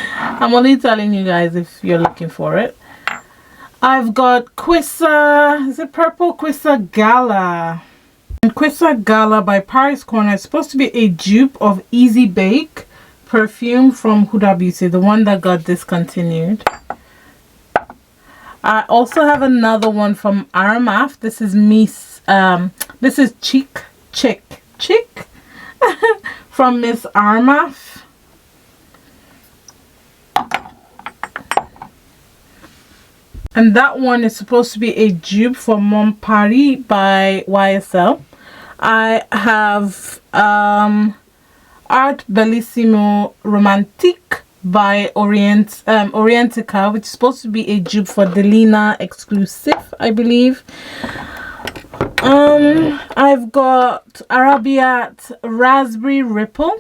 I'm only telling you guys if you're looking for it. I've got Quissa, is it Purple Quissa Gala? And Quissa Gala by Paris Corner is supposed to be a dupe of Easy Bake perfume from Huda Beauty, the one that got discontinued. I also have another one from Armaf. This is this is Chick from Miss Armaf. And that one is supposed to be a dupe for Mon Paris by YSL. I have Art Bellissimo Romantique by Orientica, which is supposed to be a dupe for Delina Exclusive, I believe. I've got Arabiat Raspberry Ripple,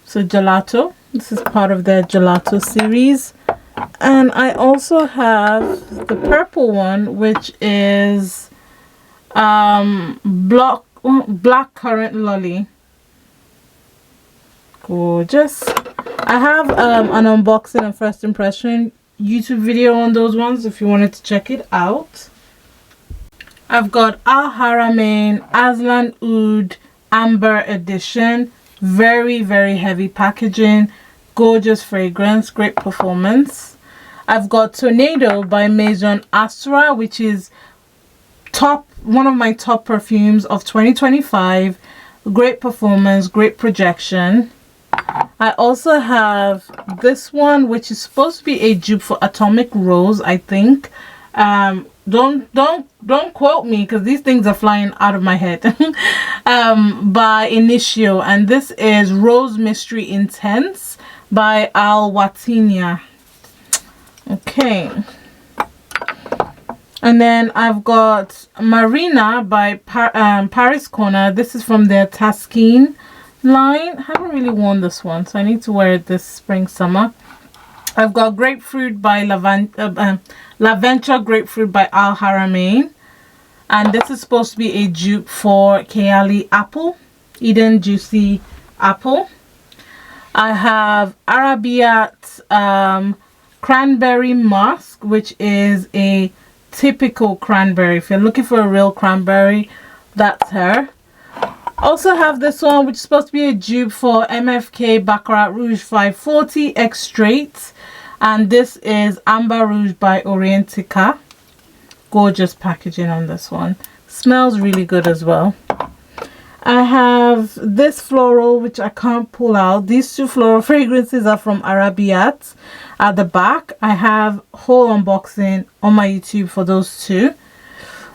so gelato. This is part of their gelato series. And I also have the purple one, which is Black Currant Lolly. Gorgeous. I have an unboxing and first impression YouTube video on those ones if you wanted to check it out. I've got Al Haramain Aslan Oud Amber Edition. Very, very heavy packaging. Gorgeous fragrance. Great performance. I've got Tornado by Maison Astra, which is one of my top perfumes of 2025. Great performance. Great projection. I also have this one, which is supposed to be a dupe for Atomic Rose, I think. Don't quote me because these things are flying out of my head. By Initio, and this is Rose Mystery Intense by Al Watinia. Okay. And then I've got Marina by Paris Corner. This is from their Taskine line. I haven't really worn this one, so I need to wear it this spring summer. I've got Grapefruit by Laventure Grapefruit by Al Haramain. and this is supposed to be a dupe for Kayali Apple, Eden Juicy Apple. I have Arabiat Cranberry Musk, which is a typical cranberry. If you're looking for a real cranberry, that's her. Also have this one, which is supposed to be a dupe for MFK Baccarat Rouge 540 X Straight, and this is Amber Rouge by Orientica. Gorgeous packaging on this one. Smells really good as well. I have this floral, which I can't pull out. These two floral fragrances are from Arabiat. At the back, I have whole unboxing on my YouTube for those two.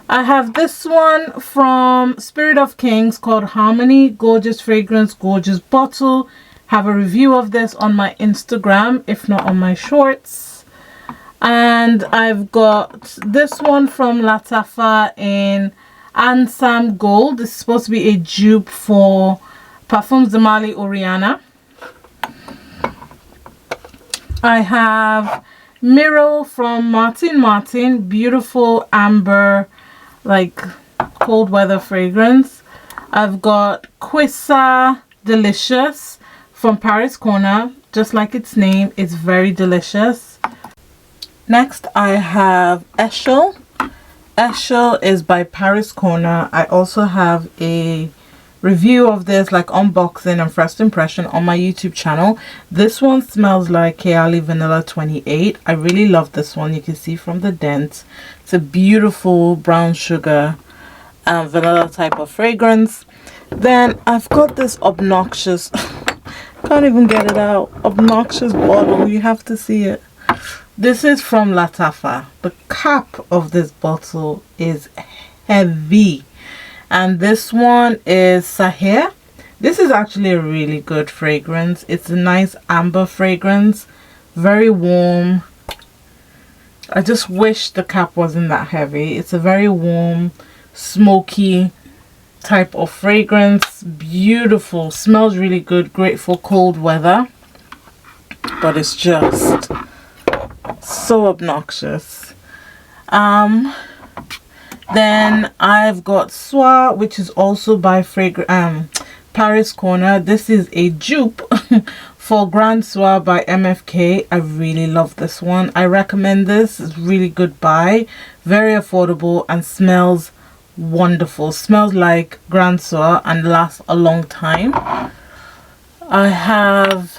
I have this one from Spirit of Kings called Harmony. Gorgeous fragrance, gorgeous bottle. Have a review of this on my Instagram, if not on my shorts. And I've got this one from Latafa in Ansam Gold. This is supposed to be a dupe for Parfums de Mali Oriana. I have Miro from Martin Martin. Beautiful amber, like cold weather fragrance. I've got Quissa Delicious from Paris Corner. Just like its name, it's very delicious. Next I have Eshel. Eshel is by Paris Corner. I also have a review of this, like unboxing and first impression, on my YouTube channel. This one smells like Kayali Vanilla 28. I really love this one. You can see from the dent. It's a beautiful brown sugar vanilla type of fragrance. Then I've got this obnoxious, can't even get it out, obnoxious bottle. You have to see it. This is from Latafa. The cap of this bottle is heavy. And this one is Sahir. This is actually a really good fragrance. It's a nice amber fragrance. Very warm. I just wish the cap wasn't that heavy. It's a very warm, smoky type of fragrance. Beautiful. Smells really good. Great for cold weather. But it's just so obnoxious. Then I've got Soie, which is also by Paris Corner. This is a dupe for Grand Soie by MFK. I really love this one. I recommend this. It's really good buy. Very affordable and smells wonderful. Smells like Grand Soie and lasts a long time. I have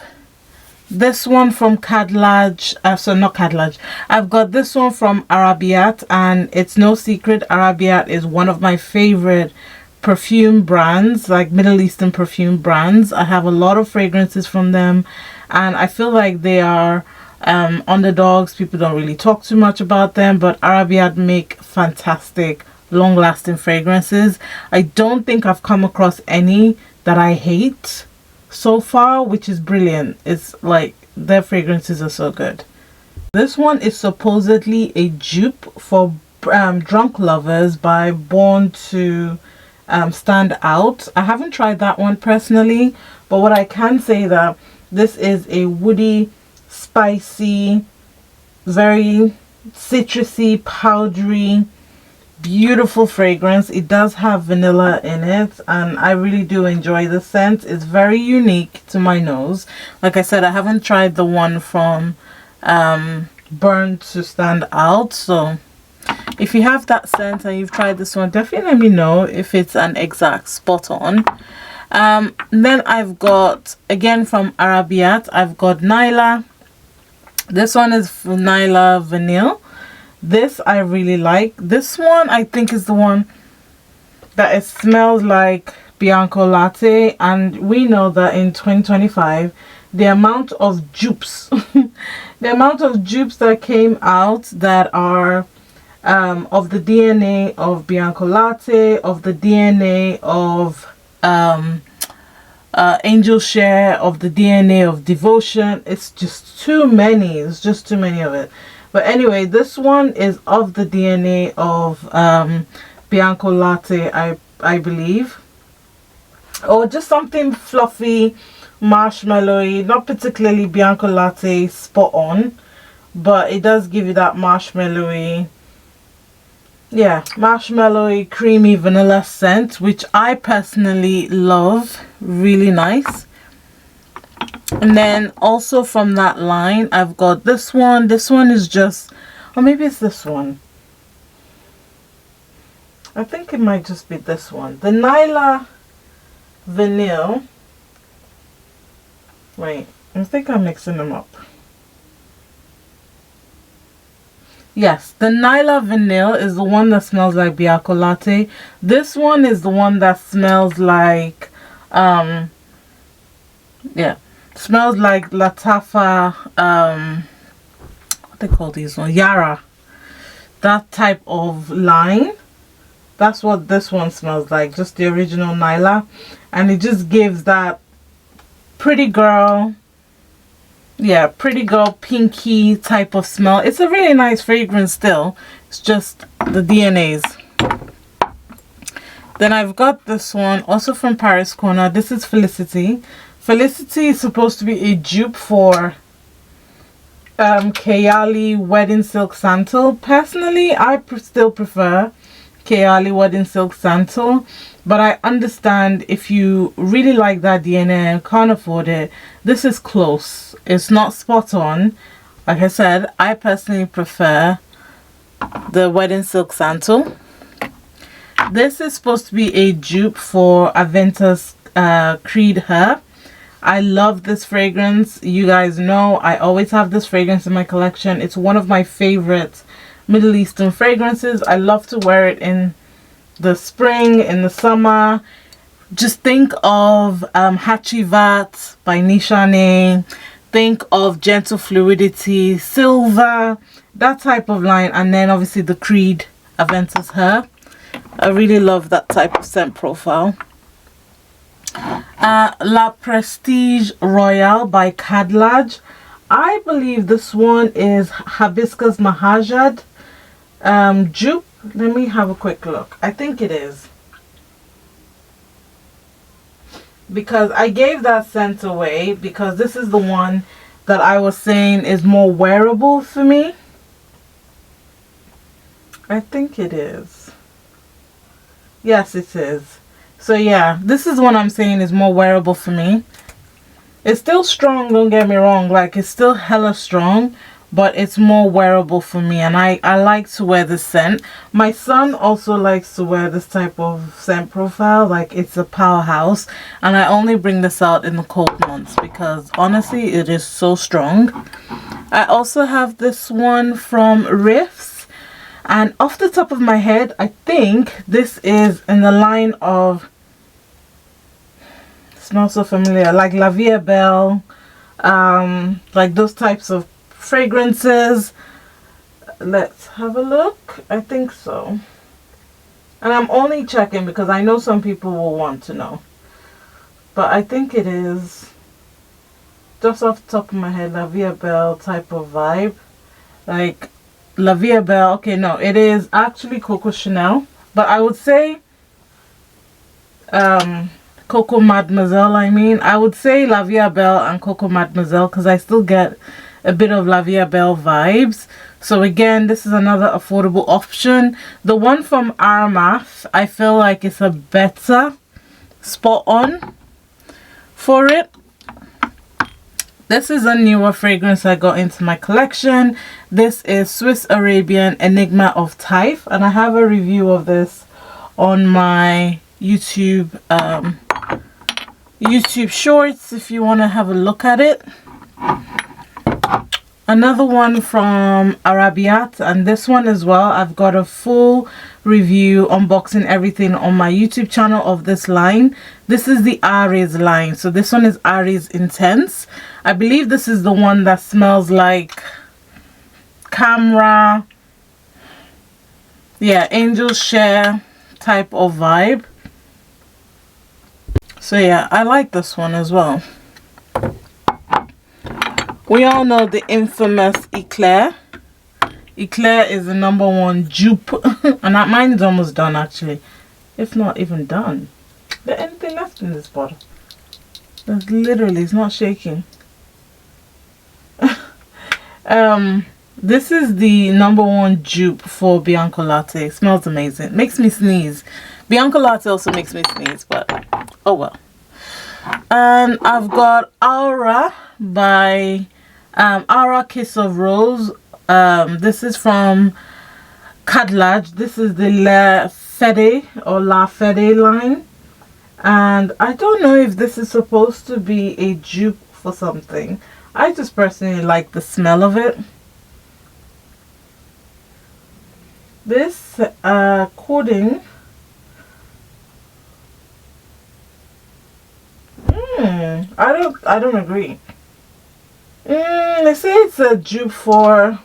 this one from Cadlage, so not Cadlage. I've got this one from Arabiat, and it's no secret, Arabiat is one of my favorite perfume brands, like Middle Eastern perfume brands. I have a lot of fragrances from them, and I feel like they are underdogs. People don't really talk too much about them, but Arabiat make fantastic, long-lasting fragrances. I don't think I've come across any that I hate so far, which is brilliant. It's like their fragrances are so good. This one is supposedly a dupe for Drunk Lovers by Born to Stand Out. I haven't tried that one personally, but what I can say that this is a woody, spicy, very citrusy, powdery, beautiful fragrance. It does have vanilla in it, and I really do enjoy the scent. It's very unique to my nose. Like I said, I haven't tried the one from Burn to Stand Out, so if you have that scent and you've tried this one, definitely let me know if it's an exact spot on. Then I've got, again from Arabiat, I've got Nyla. This one is Nyla Vanille. This I really like. This one I think is the one that it smells like Bianco Latte, and we know that in 2025 the amount of dupes the amount of dupes that came out that are of the DNA of Bianco Latte, of the DNA of Angel Share, of the DNA of Devotion. It's just too many. It's just too many of it. But anyway, this one is of the DNA of Bianco Latte, I believe. Or just something fluffy, marshmallowy, not particularly Bianco Latte spot on, but it does give you that marshmallowy yeah, marshmallowy, creamy vanilla scent, which I personally love. Really nice. And then also from that line, I've got this one. This one is just, or maybe it's this one. I think it might just be this one. The Nyla Vanille. Wait, I think I'm mixing them up. Yes, the Nyla Vanille is the one that smells like Bianco Latte. This one is the one that smells like, yeah, smells like Latafa, what they call these ones? Yara. That type of line. That's what this one smells like, just the original Nyla. And it just gives that pretty girl, yeah, pretty girl pinky type of smell. It's a really nice fragrance still. It's just the DNAs. Then I've got this one also from Paris Corner. This is Felicity. Felicity is supposed to be a dupe for Kayali Wedding Silk Santal. Personally, I still prefer Kayali Wedding Silk Santal, but I understand if you really like that DNA and can't afford it, this is close. It's not spot on. Like I said, I personally prefer the Wedding Silk Santal. This is supposed to be a dupe for Aventa's Creed Her. I love this fragrance. You guys know I always have this fragrance in my collection. It's one of my favorite Middle Eastern fragrances. I love to wear it in the spring, in the summer. Just think of Hachivat by Nishane. Think of Gentle Fluidity, Silver, that type of line. And then obviously the Creed Aventa's Her. I really love that type of scent profile. La Prestige Royale by Cadlage. I believe this one is Hibiscus Mahajad dupe. Let me have a quick look. I think it is, because I gave that scent away because this is the one that I was saying is more wearable for me. I think it is. Yes, it is. So yeah, this is what I'm saying is more wearable for me. It's still strong, don't get me wrong, like it's still hella strong, but it's more wearable for me, and I like to wear this scent. My son also likes to wear this type of scent profile, like it's a powerhouse, and I only bring this out in the cold months because honestly it is so strong. I also have this one from Riffs, and off the top of my head I think this is in the line of, smells so familiar, like La Vie Belle, like those types of fragrances. Let's have a look. I think so, and I'm only checking because I know some people will want to know, but I think it is, just off the top of my head, La Vie Belle type of vibe, like La Vie Belle. Okay, no, it is actually Coco Chanel, but I would say Coco Mademoiselle. I would say La Vie Belle and Coco Mademoiselle because I still get a bit of La Vie Belle vibes. So again, this is another affordable option. The one from Armath, I feel like it's a better spot on for it. This is a newer fragrance I got into my collection. This is Swiss Arabian Enigma of Taif, and I have a review of this on my YouTube shorts if you want to have a look at it. Another one from Arabiat, and this one as well, I've got a full review, unboxing everything on my YouTube channel of this line. This is the Aries line, so this one is Aries Intense. I believe this is the one that smells like camera, yeah, angel share type of vibe. So yeah, I like this one as well. We all know the infamous Eclair. Eclair is the #1 dupe. And that mine is almost done actually. If not even done. Is there anything left in this bottle? There's literally, it's not shaking. This is the #1 dupe for Bianco Latte. It smells amazing. Makes me sneeze. Bianco Latte also makes me sneeze, but oh well. And I've got Aura by Aura Kiss of Rose. This is from Cadlage. This is the La Fede line. And I don't know if this is supposed to be a dupe for something. I just personally like the smell of it. This coating, I don't agree. They say it's a dupe for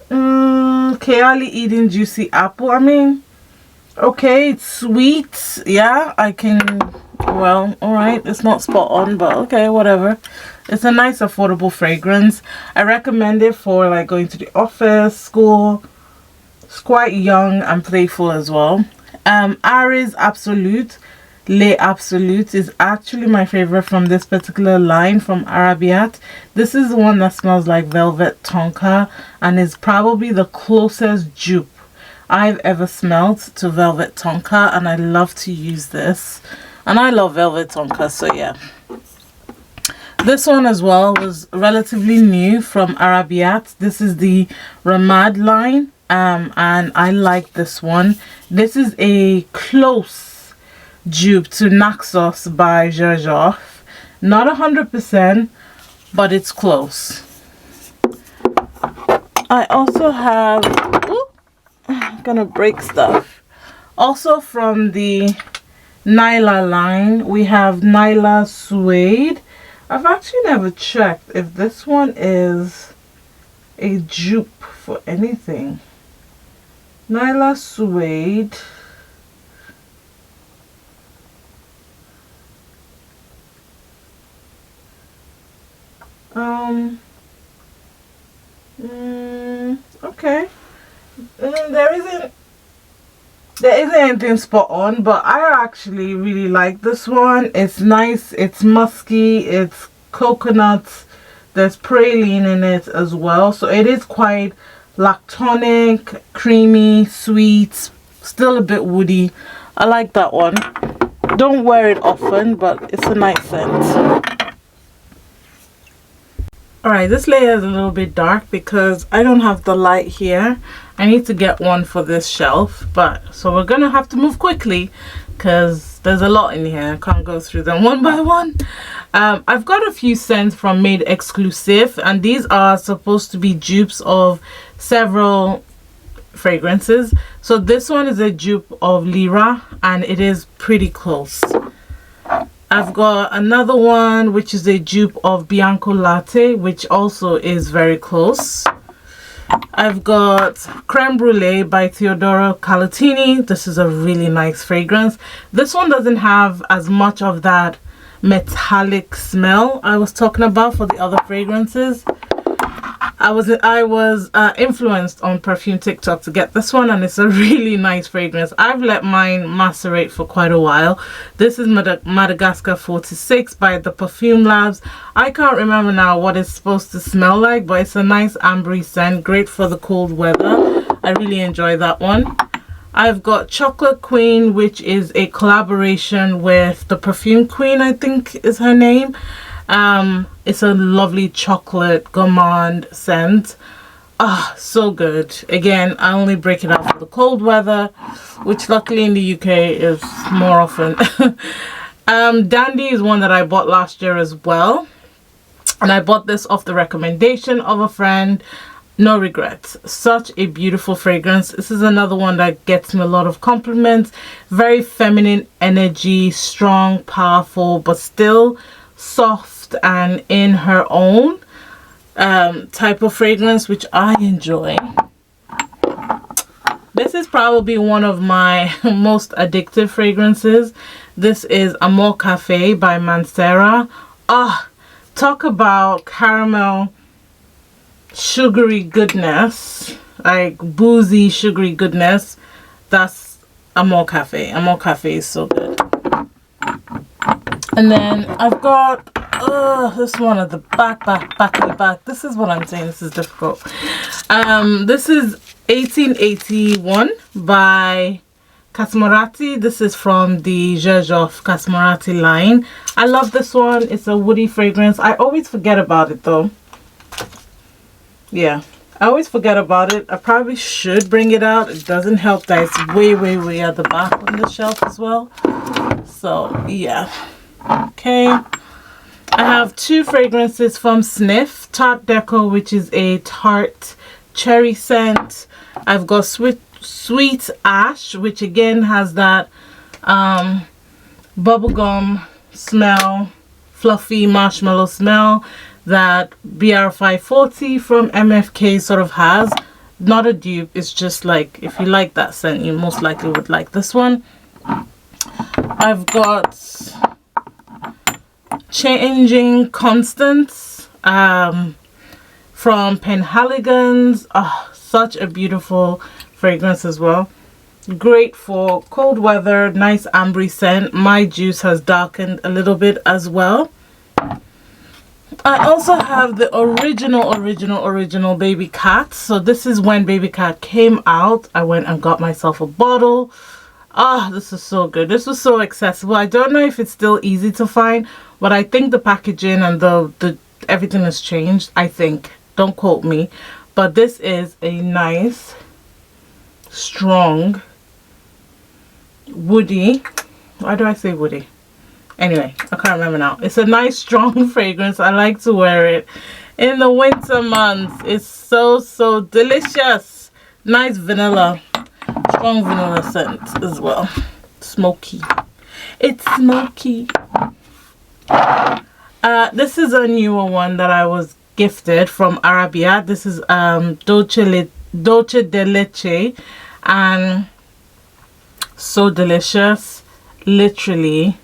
Kayali Eden Juicy Apple. I mean, okay, it's sweet. Yeah, I can, well, alright, it's not spot on, but okay, whatever. It's a nice affordable fragrance. I recommend it for like going to the office, school. It's quite young and playful as well. Aries Absolute, Le Absolute is actually my favorite from this particular line from Arabiat. This is the one that smells like velvet tonka and is probably the closest dupe I've ever smelled to velvet tonka, and I love to use this. And I love velvet tonka, so yeah. This one as well was relatively new from Arabiat. This is the Ramad line, and I like this one. This is a close dupe to Naxos by Gerjoff. Not 100%, but it's close. I also have, I'm gonna break stuff. Also from the Nyla line, we have Nyla Suede. I've actually never checked if this one is a dupe for anything. Nyla Suede. Okay. There isn't anything spot on, but I actually really like this one. It's nice, it's musky, it's coconut, there's praline in it as well, so it is quite lactonic, creamy, sweet, still a bit woody. I like that one. Don't wear it often, but it's a nice scent. Alright, this layer is a little bit dark because I don't have the light here. I need to get one for this shelf, but so we're gonna have to move quickly because there's a lot in here. I can't go through them one by one. I've got a few scents from Made Exclusive, and these are supposed to be dupes of several fragrances. So this one is a dupe of Lyra, and it is pretty close. I've got another one which is a dupe of Bianco Latte, which also is very close. I've got Creme Brulee by Teodoro Calatini. This is a really nice fragrance. This one doesn't have as much of that metallic smell I was talking about for the other fragrances. I was influenced on Perfume TikTok to get this one, and it's a really nice fragrance. I've let mine macerate for quite a while. This is Madagascar 46 by the Perfume Labs. I can't remember now what it's supposed to smell like, but it's a nice ambery scent, great for the cold weather. I really enjoy that one. I've got Chocolate Queen, which is a collaboration with the Perfume Queen, I think is her name. It's a lovely chocolate gourmand scent. So good. Again, I only break it out for the cold weather, which luckily in the UK is more often. Dandy is one that I bought last year as well, and I bought this off the recommendation of a friend. No regrets. Such a beautiful fragrance. This is another one that gets me a lot of compliments. Very feminine energy, strong, powerful, but still soft and in her own type of fragrance, which I enjoy. This is probably one of my most addictive fragrances. This is Amor Cafe by Mancera. Talk about caramel sugary goodness, like boozy sugary goodness. That's Amor Cafe. Amor Cafe is so good. And then I've got This one at the back of the back. This is what I'm saying. This is difficult. This is 1881 by Kasmorati. This is from the Zhezhov Kasmorati line. I love this one. It's a woody fragrance. I always forget about it though. Yeah, I always forget about it. I probably should bring it out. It doesn't help that it's way at the back on the shelf as well. So yeah. Okay. I have two fragrances from Sniff. Tart Deco, which is a tart cherry scent. I've got Sweet Ash, which again has that bubblegum smell, fluffy marshmallow smell that BR540 from MFK sort of has. Not a dupe, it's just like, if you like that scent, you most likely would like this one. I've got Changing Constance from Penhaligon's. Oh, such a beautiful fragrance as well. Great for cold weather, nice ambery scent. My juice has darkened a little bit as well. I also have the original Baby Cat. So this is when Baby Cat came out. I went and got myself a bottle. Ah, this is so good. This was so accessible. I don't know if it's still easy to find, but I think the packaging and the everything has changed. I think. Don't quote me. But this is a nice, strong, woody. Why do I say woody? Anyway, I can't remember now. It's a nice, strong fragrance. I like to wear it in the winter months. It's so delicious. Nice vanilla. Strong vanilla scent as well. Smoky. It's smoky. This is a newer one that I was gifted from Arabia. This is Dolce de Leche, and so delicious. Literally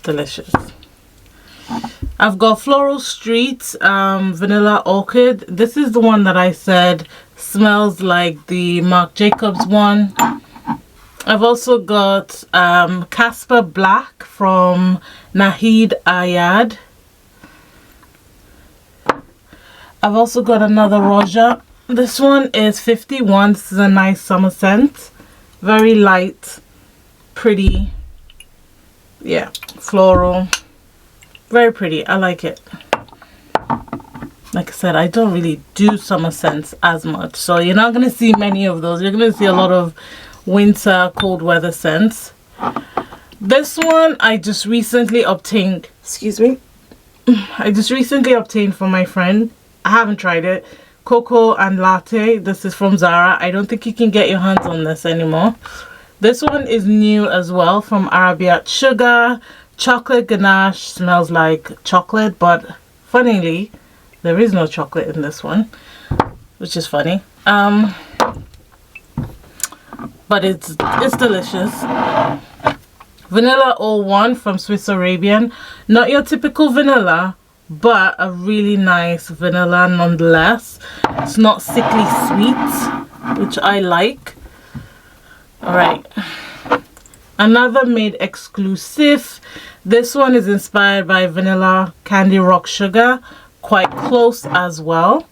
delicious. I've got Floral Street Vanilla Orchid. This is the one that I said smells like the Marc Jacobs one. I've also got Casper Black from Nahid Ayad. I've also got another Roja. This one is 51. This is a nice summer scent. Very light, pretty. Yeah, floral. Very pretty. I like it. Like I said, I don't really do summer scents as much, so you're not going to see many of those. You're going to see a lot of winter, cold weather scents. This one I just recently obtained. Excuse me. I just recently obtained from my friend. I haven't tried it. Cocoa and Latte. This is from Zara. I don't think you can get your hands on this anymore. This one is new as well from Arabiat Sugar. Chocolate ganache. Smells like chocolate, but funnily there is no chocolate in this one, which is funny. But it's delicious. Vanilla 01 from Swiss Arabian. Not your typical vanilla, but a really nice vanilla nonetheless. It's not sickly sweet, which I like. Alright, another made exclusive. This one is inspired by Vanilla Candy Rock Sugar, quite close as well.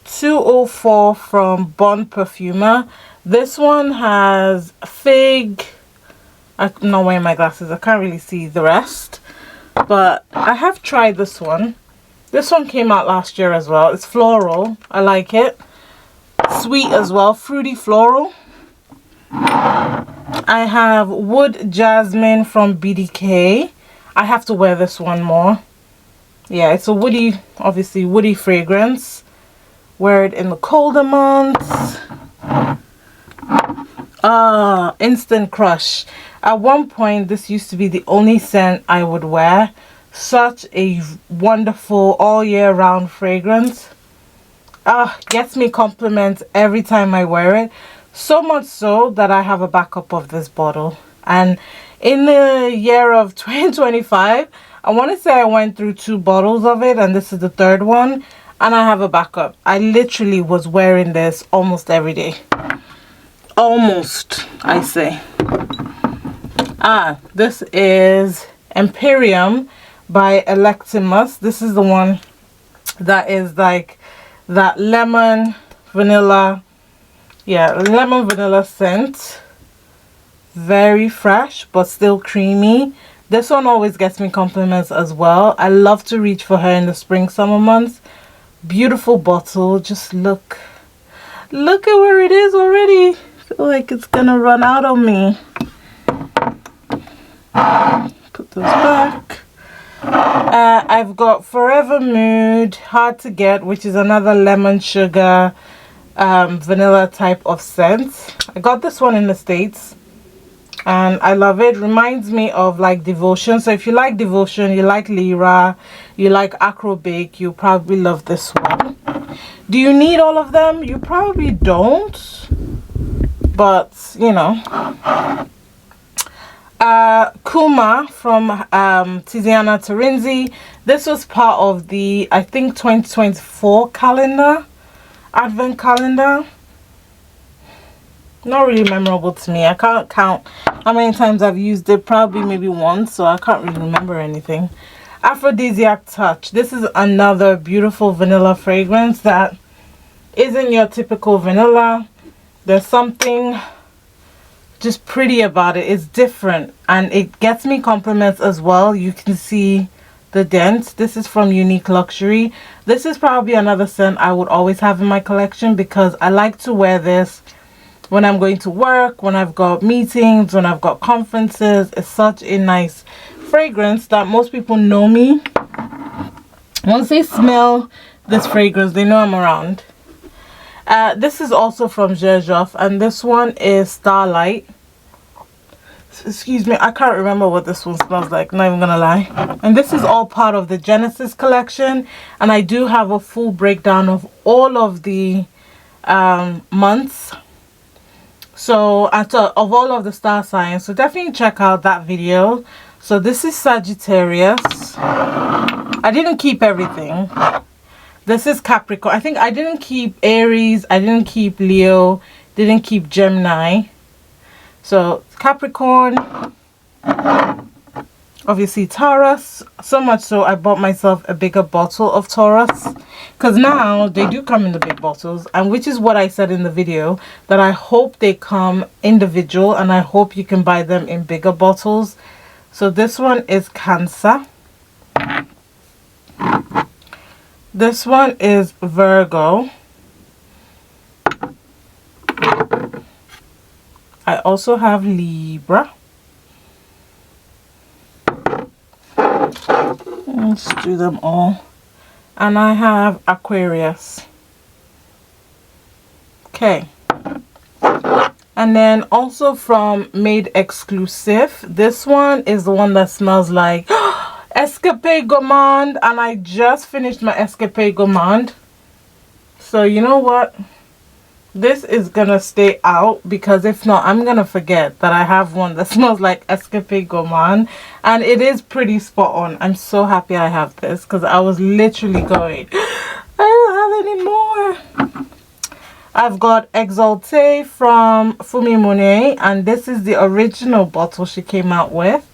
204 from Bon Perfumer. This one has fig. I'm not wearing my glasses, I can't really see the rest, but I have tried this one. This one came out last year as well. It's floral. I like it. Sweet as well, fruity floral. I have Wood Jasmine from BDK. I have to wear this one more. Yeah, it's a woody, obviously woody fragrance. Wear it in the colder months. Instant Crush. At one point, this used to be the only scent I would wear. Such a wonderful all year round fragrance. Gets me compliments every time I wear it. So much so that I have a backup of this bottle. And in the year of 2025, I want to say I went through 2 bottles of it, and this is the 3rd one. And I have a backup. I literally was wearing this almost every day. Almost, I say. This is Imperium by Electimus. This is the one that is like that lemon vanilla, yeah, lemon vanilla scent. Very fresh but still creamy. This one always gets me compliments as well. I love to reach for her in the spring summer months. Beautiful bottle. Just look at where it is already. I feel like it's gonna run out on me. Put those back. I've got Forever Mood Hard to Get, which is another lemon sugar vanilla type of scent. I got this one in the States and I love it. Reminds me of like Devotion. So if you like Devotion, you like Lyra, you like Acrobic, you probably love this one. Do you need all of them? You probably don't, but you know. Kuma from Tiziana Terenzi. This was part of the, I think, 2024 calendar, advent calendar. Not really memorable to me. I can't count how many times I've used it. Probably maybe once, so I can't really remember anything. Aphrodisiac Touch. This is another beautiful vanilla fragrance that isn't your typical vanilla. There's something just pretty about it. It's different and it gets me compliments as well. You can see the dent. This is from Unique Luxury. This is probably another scent I would always have in my collection because I like to wear this when I'm going to work, when I've got meetings, when I've got conferences. It's such a nice fragrance that most people know me. Once they smell this fragrance, they know I'm around. This is also from Gerjoff, and this one is Starlight. Excuse me, I can't remember what this one smells like, not even gonna lie. And this is all part of the Genesis collection, and I do have a full breakdown of all of the months, so of all of the star signs, so definitely check out that video. So this is Sagittarius. I didn't keep everything. This is Capricorn. I think I didn't keep Aries, I didn't keep Leo, didn't keep Gemini. So Capricorn, obviously Taurus. So much so I bought myself a bigger bottle of Taurus because now they do come in the big bottles, and which is what I said in the video, that I hope they come individual and I hope you can buy them in bigger bottles. So this one is Cancer. This one is Virgo. I also have Libra. Let's do them all. And I have Aquarius. Okay. And then also from Made Exclusive, this one is the one that smells like Escape Gourmand, and I just finished my Escape Gourmand. So you know what? This is gonna stay out because if not, I'm gonna forget that I have one that smells like Escape Gourmand, and it is pretty spot on. I'm so happy I have this because I was literally going, I don't have any more. I've got Exalté from Fumi Monet, and this is the original bottle she came out with.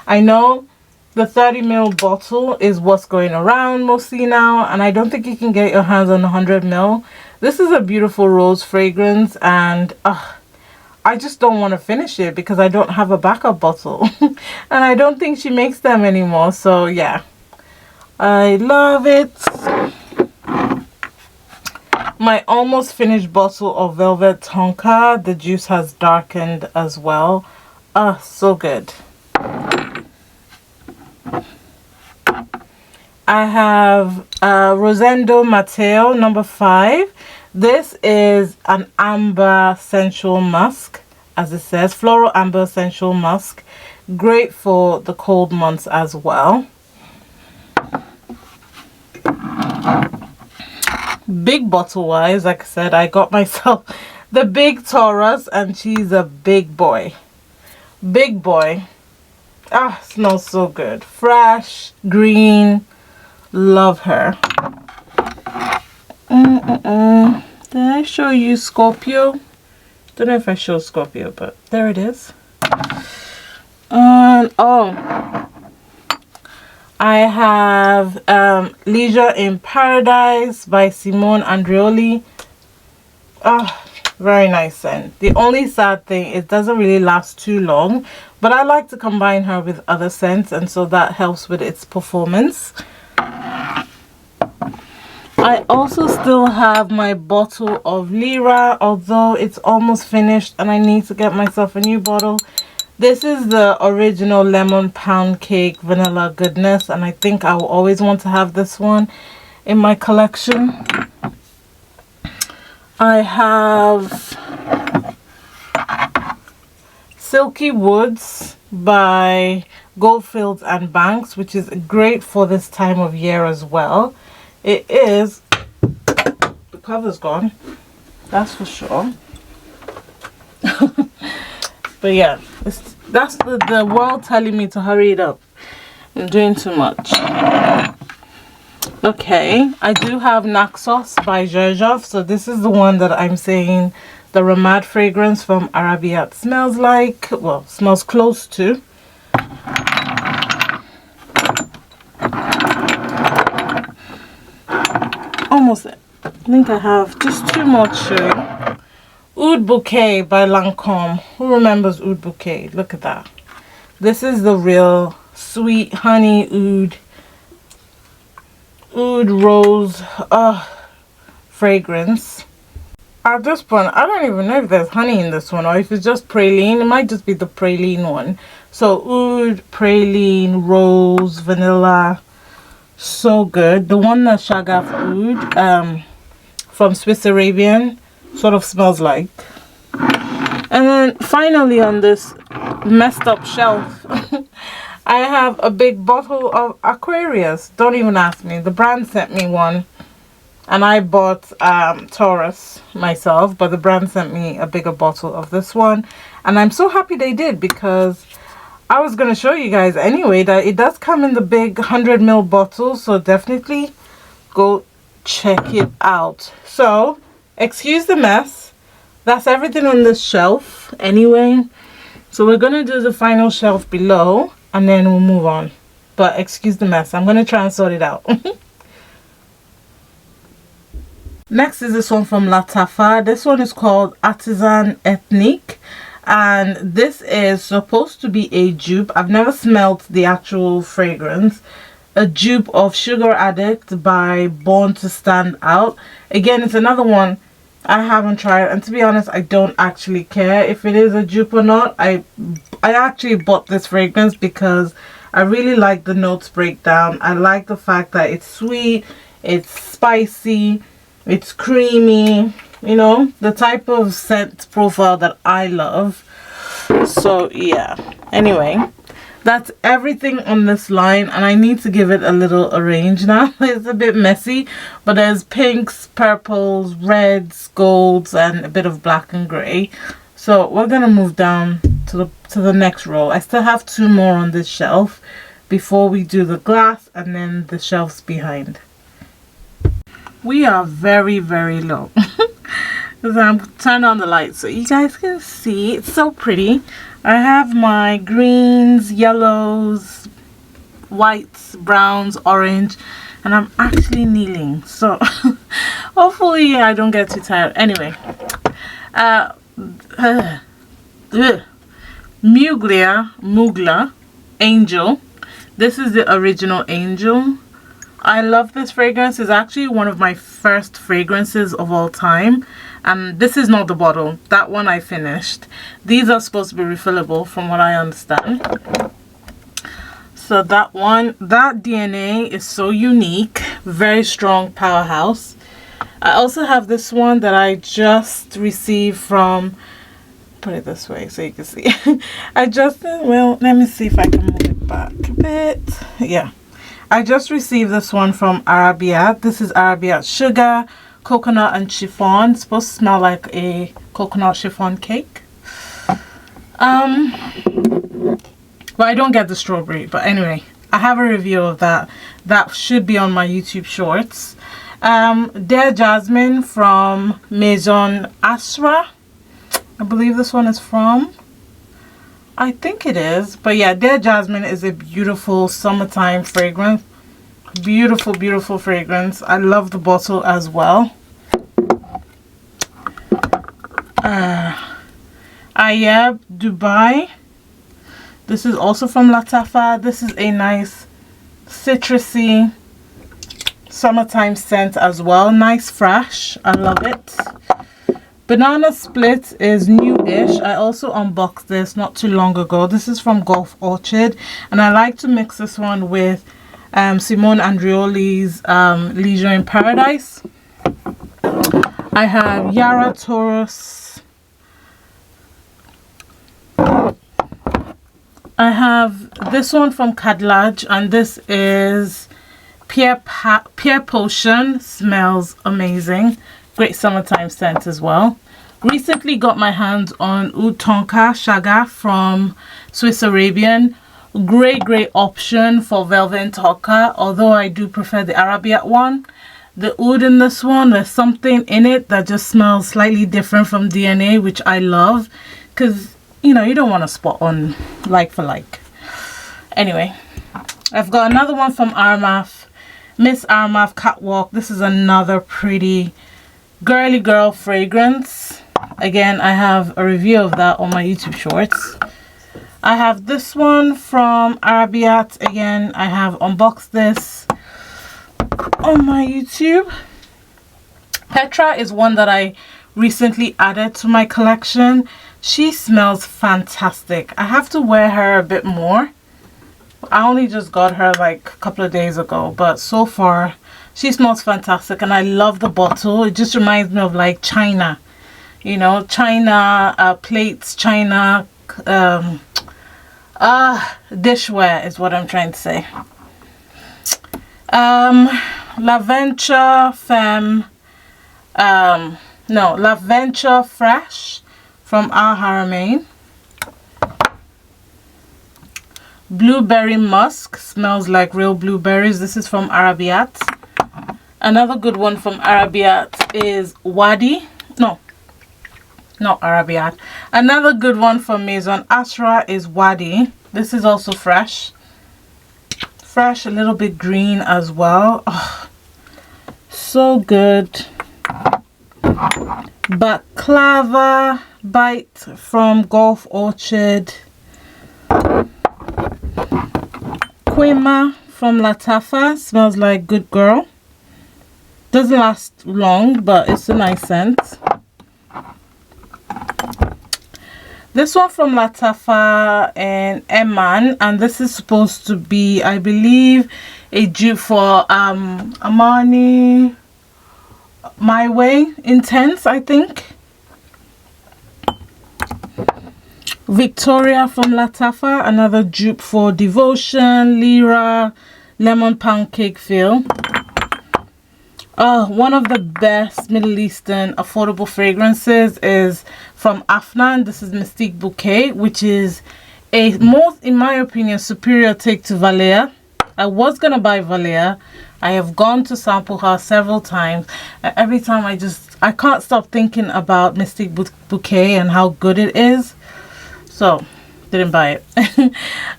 I know the 30ml bottle is what's going around mostly now, and I don't think you can get your hands on 100ml. This is a beautiful rose fragrance, and I just don't want to finish it because I don't have a backup bottle. And I don't think she makes them anymore, so yeah. I love it. My almost finished bottle of Velvet Tonka. The juice has darkened as well. So good. I have Rosendo Matteo number 5. This is an amber sensual musk, as it says, floral amber sensual musk. Great for the cold months as well. Big bottle wise, like I said, I got myself the big Taurus, and she's a big boy. Big boy. Smells so good. Fresh, green. Love her. Did I show you Scorpio? Don't know if I showed Scorpio, but there it is. I have Leisure in Paradise by Simone Andreoli. Oh, very nice scent. The only sad thing, it doesn't really last too long, but I like to combine her with other scents, and so that helps with its performance. I also still have my bottle of Lyra, although it's almost finished and I need to get myself a new bottle. This is the original lemon pound cake vanilla goodness, and I think I will always want to have this one in my collection. I have Silky Woods by Goldfields and Banks, which is great for this time of year as well. It is, the cover's gone, that's for sure. But yeah, that's the world telling me to hurry it up. I'm doing too much. Okay, I do have Naxos by Zherzhov. So this is the one that I'm saying the Ramad fragrance from Arabiat smells like. Well, smells close to. Almost, I think I have just two more to show you. Oud Bouquet by Lancome. Who remembers Oud Bouquet? Look at that. This is the real sweet honey oud rose fragrance. At this point, I don't even know if there's honey in this one or if it's just praline. It might just be the praline one. So oud, praline, rose, vanilla. So good. The one that Shagaf Oud from Swiss Arabian sort of smells like. And then finally on this messed up shelf I have a big bottle of Aquarius. Don't even ask me. The brand sent me one and I bought Taurus myself, but the brand sent me a bigger bottle of this one, and I'm so happy they did, because I was going to show you guys anyway that it does come in the big 100 ml bottle, so definitely go check it out. So excuse the mess. That's everything on this shelf anyway. So we're going to do the final shelf below and then we'll move on. But excuse the mess. I'm going to try and sort it out. Next is this one from Latafa. This one is called Artisan Ethnique. And this is supposed to be a dupe. I've never smelled the actual fragrance. A dupe of Sugar Addict by Born to Stand Out. Again, it's another one I haven't tried, and to be honest, I don't actually care if it is a dupe or not. I actually bought this fragrance because I really like the notes breakdown. I like the fact that it's sweet, it's spicy, it's creamy, you know, the type of scent profile that I love. So yeah, anyway, that's everything on this line, and I need to give it a little arrange now. It's a bit messy, but there's pinks, purples, reds, golds, and a bit of black and grey. So we're gonna move down to the next row. I still have two more on this shelf before we do the glass and then the shelves behind. We are very, very low. I'm turning on the light so you guys can see. It's so pretty. I have my greens, yellows, whites, browns, orange, and I'm actually kneeling, so hopefully I don't get too tired. Anyway, Mugla Angel. This is the original Angel. I love this fragrance. It's actually one of my first fragrances of all time. And this is not the bottle. That one I finished. These are supposed to be refillable from what I understand. So that one, that DNA is so unique. Very strong powerhouse. I also have this one that I just received from, put it this way so you can see. Well, let me see if I can move it back a bit. Yeah. I just received this one from Arabiat. This is Arabiat Sugar, Coconut and Chiffon. It's supposed to smell like a coconut chiffon cake. But I don't get the strawberry. But anyway, I have a review of that. That should be on my YouTube shorts. Dear Jasmine from Maison Asra. I believe this one is from. I think it is. But yeah, Dear Jasmine is a beautiful summertime fragrance. Beautiful, beautiful fragrance. I love the bottle as well. Ayab Dubai. This is also from Latafa. This is a nice citrusy summertime scent as well. Nice fresh. I love it. Banana Split is new-ish. I also unboxed this not too long ago. This is from Golf Orchid, and I like to mix this one with Simone Andreoli's Leisure in Paradise. I have Yara Taurus. I have this one from Cadlage, and this is Pear Potion. Smells amazing. Great summertime scent as well. Recently got my hands on Oud Tonka Shaga from Swiss Arabian. Great option for velvet and tonka, although I do prefer the Arabiat one. The oud in this one, there's something in it that just smells slightly different from DNA, which I love, because you know, you don't want to spot on like for like. Anyway, I've got another one from Armaf, Miss Armaf Catwalk. This is another pretty girly girl fragrance. Again, I have a review of that on my YouTube shorts. I have this one from Arabiat. Again, I have unboxed this on my YouTube. Petra is one that I recently added to my collection. She smells fantastic. I have to wear her a bit more. I only just got her like a couple of days ago, but so far she smells fantastic, and I love the bottle. It just reminds me of like China, you know, China plates, China dishware is what I'm trying to say. La Venture Femme, no, La Venture Fresh from Al Haramain. Blueberry Musk, smells like real blueberries. This is from Arabiat. Another good one from Arabiat is Wadi. No, not Arabiat. Another good one from Maison Asra is Wadi. This is also fresh. Fresh, a little bit green as well. Oh, so good. Baklava Bite from Golf Orchid. Quima from Latafa, smells like Good Girl. Doesn't last long, but it's a nice scent. This one from Latafa and Eman, and this is supposed to be, I believe, a dupe for Armani My Way Intense, I think. Victoria from Latafa, another dupe for Devotion, Lyra, Lemon Pancake Feel. One of the best Middle Eastern affordable fragrances is from Afnan. This is Mystique Bouquet, which is a most, in my opinion, superior take to Valea. I was gonna buy Valea. I have gone to sample her several times. Every time I can't stop thinking about Mystique Bouquet and how good it is. So, didn't buy it.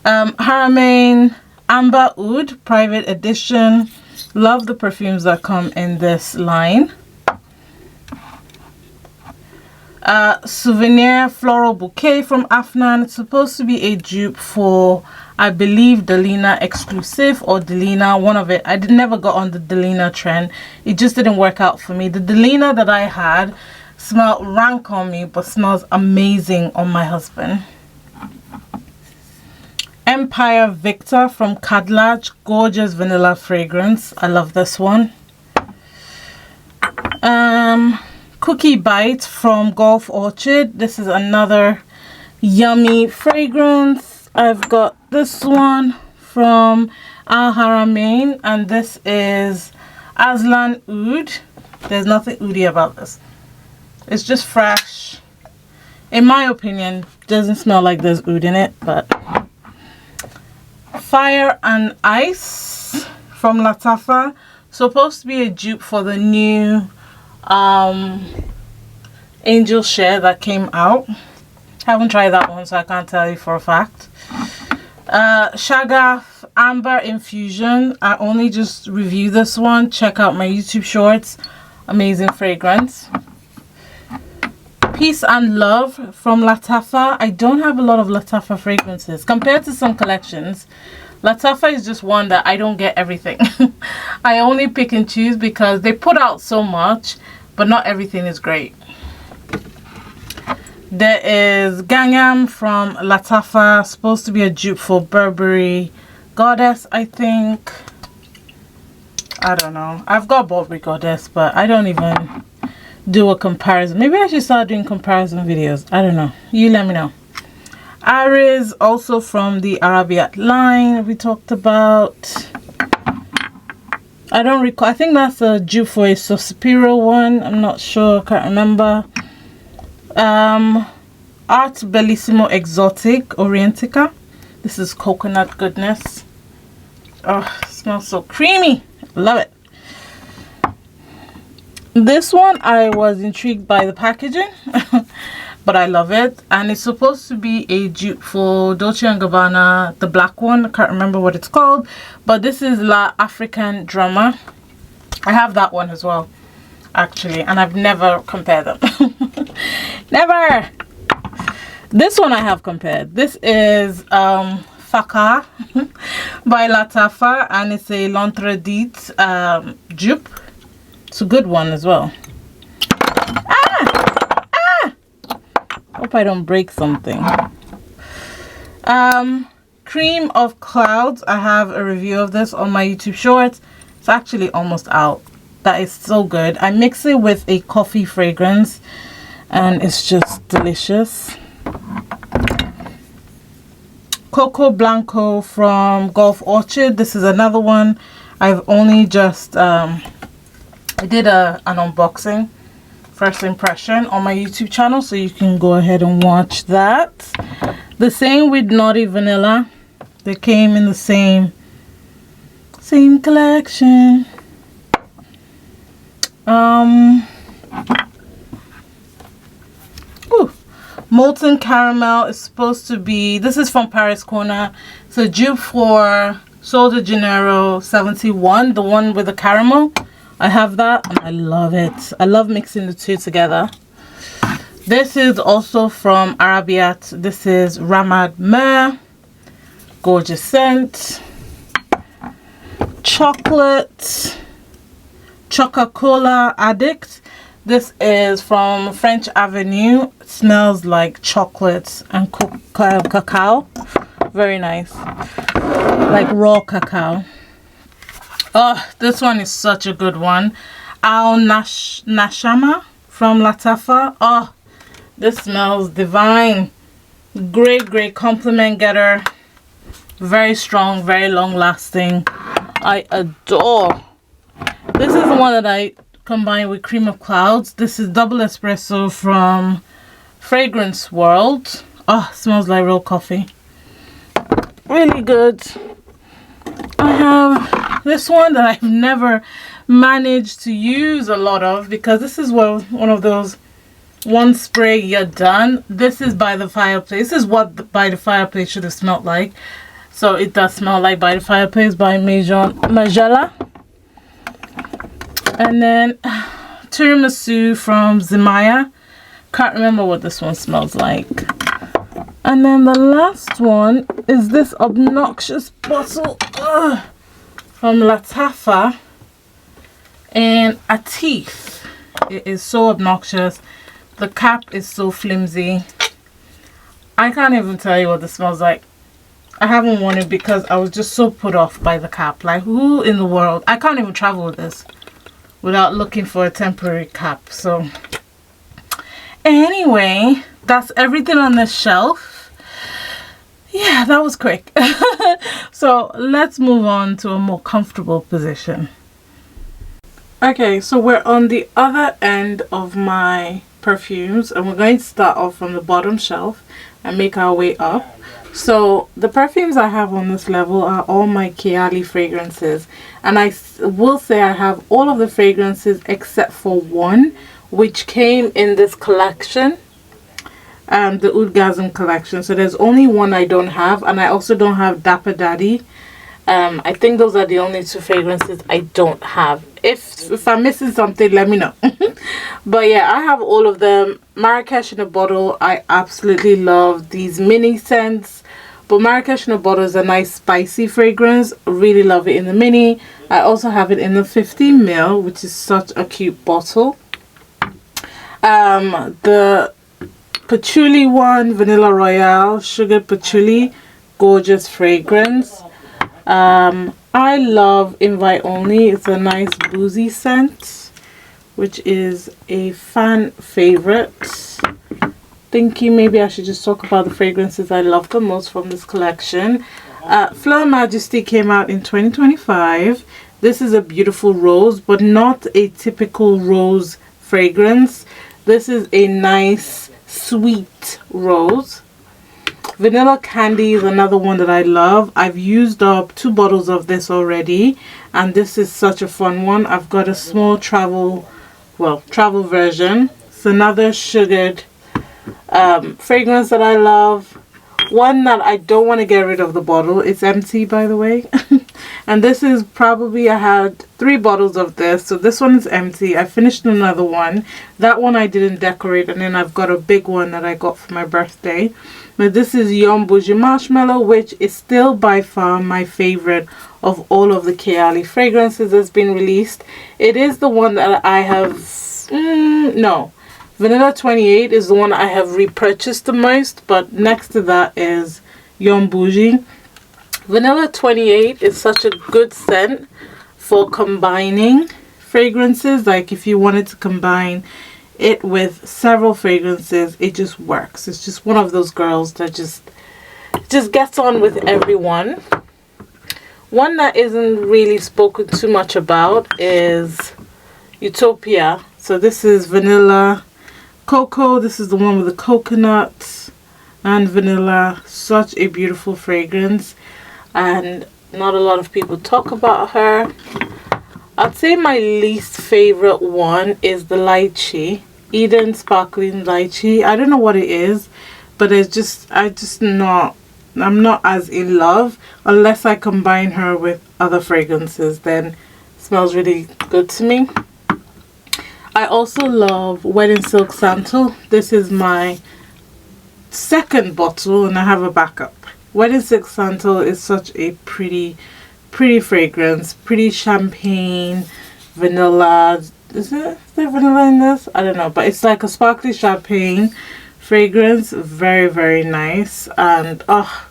Haramain Amber Oud Private Edition. Love the perfumes that come in this line. Souvenir Floral Bouquet from Afnan. It's supposed to be a dupe for, I believe, Delina Exclusive or Delina, one of it. I never got on the Delina trend. It just didn't work out for me. The Delina that I had smelled rank on me, but smells amazing on my husband. Empire Victor from Cadlage, gorgeous vanilla fragrance. I love this one. Cookie Bite from Golf Orchid. This is another yummy fragrance. I've got this one from Al Haramain, and this is Aslan Oud. There's nothing oody about this. It's just fresh. In my opinion, doesn't smell like there's oud in it, but Fire and Ice from Latafa, supposed to be a dupe for the new Angel Share that came out. Haven't tried that one, so I can't tell you for a fact. Shagaf Amber Infusion. I only just reviewed this one. Check out my YouTube shorts. Amazing fragrance. Peace and Love from Lattafa. I don't have a lot of Lattafa fragrances compared to some collections. Lattafa is just one that I don't get everything. I only pick and choose because they put out so much, but not everything is great. There is Gangnam from Lattafa, supposed to be a dupe for Burberry Goddess, I think. I don't know. I've got Burberry Goddess, but I don't even do a comparison. Maybe I should start doing comparison videos. I don't know. You let me know. Aries, also from the Arabiat line we talked about. I don't recall. I think that's a dupe for a Sospiro one. I'm not sure. Can't remember. Art Bellissimo Exotic Orientica. This is coconut goodness. Oh, it smells so creamy. Love it. This one I was intrigued by the packaging, but I love it. And it's supposed to be a dupe for Dolce & Gabbana, the black one. I can't remember what it's called, but this is La African Drama. I have that one as well, actually, and I've never compared them. Never. This one I have compared. This is Faka by Lattafa, and it's a L'Entredite dupe. It's a good one as well. Hope I don't break something. Cream of Clouds. I have a review of this on my YouTube shorts. It's actually almost out. That is so good. I mix it with a coffee fragrance and it's just delicious. Coco Blanco from Gulf Orchid. This is another one. I've only just I did an unboxing, first impression, on my YouTube channel, so you can go ahead and watch that. The same with Naughty Vanilla. They came in the same collection. Molten Caramel is supposed to be, this is from Paris Corner. It's a dupe for Sol de Janeiro 71, the one with the caramel. I have that and I love it. I love mixing the two together. This is also from Arabiat. This is Ramad Mer. Gorgeous scent. Chocolate. Coca-Cola Addict. This is from French Avenue. It smells like chocolate and cacao. Very nice. Like raw cacao. Oh, this one is such a good one. Al Nashama from Lattafa. Oh, this smells divine. Great compliment getter. Very strong, very long lasting. I adore. This is the one that I combined with Cream of Clouds. This is double espresso from Fragrance World. Oh, smells like real coffee. Really good. I have this one that I've never managed to use a lot of because this is one of those one spray you're done. This is By the Fireplace. This is what By the Fireplace should have smelled like. So it does smell like By the Fireplace by Majella. And then Tiramisu from Zemaya. Can't remember what this one smells like. And then the last one is this obnoxious bottle from Lattafa and Atif. It is so obnoxious. The cap is so flimsy. I can't even tell you what this smells like. I haven't worn it because I was just so put off by the cap. Like, who in the world? I can't even travel with this without looking for a temporary cap. So anyway, that's everything on this shelf. Yeah, that was quick. So let's move on to a more comfortable position. Okay, so we're on the other end of my perfumes and we're going to start off from the bottom shelf and make our way up. So the perfumes I have on this level are all my Kayali fragrances, and I will say I have all of the fragrances except for one which came in this collection. the Oudgasm collection. So there's only one I don't have, and I also don't have Dapper Daddy. I think those are the only two fragrances I don't have. If I'm missing something, let me know. But yeah, I have all of them. Marrakesh in a Bottle, I absolutely love these mini scents. But Marrakesh in a Bottle is a nice spicy fragrance. Really love it in the mini. I also have it in the 50ml, which is such a cute bottle. The patchouli one, Vanilla Royale, Sugar Patchouli, gorgeous fragrance. I love Invite Only. It's a nice boozy scent, which is a fan favorite. Thinking maybe I should just talk about the fragrances I love the most from this collection. Fleur Majesty came out in 2025. This is a beautiful rose, but not a typical rose fragrance. This is a nice sweet rose. Vanilla Candy is another one that I love. I've used up 2 bottles of this already, and this is such a fun one. I've got a small travel version. It's another sugared fragrance that I love. One that I don't want to get rid of the bottle. It's empty, by the way. And this is probably, I had 3 bottles of this, so this one is empty. I finished another one. That one I didn't decorate, and then I've got a big one that I got for my birthday. But this is Yum Bougie Marshmallow, which is still by far my favorite of all of the Kayali fragrances that's been released. It is the one that I have, no, Vanilla 28 is the one I have repurchased the most, but next to that is Yum Bougie. Vanilla 28 is such a good scent for combining fragrances. Like if you wanted to combine it with several fragrances, it just works. It's just one of those girls that just gets on with everyone. One that isn't really spoken too much about is Utopia. So this is Vanilla Cocoa. This is the one with the coconut and vanilla. Such a beautiful fragrance, and not a lot of people talk about her. I'd say my least favorite one is the lychee, Eden Sparkling Lychee. I don't know what it is, but I'm not as in love unless I combine her with other fragrances. Then it smells really good to me. I also love Wedding Silk Santal. This is my second bottle, and I have a backup. Wedding Silk Santal is such a pretty fragrance. Pretty champagne, vanilla. Is there vanilla in this? I don't know, but it's like a sparkly champagne fragrance. Very, very nice, and I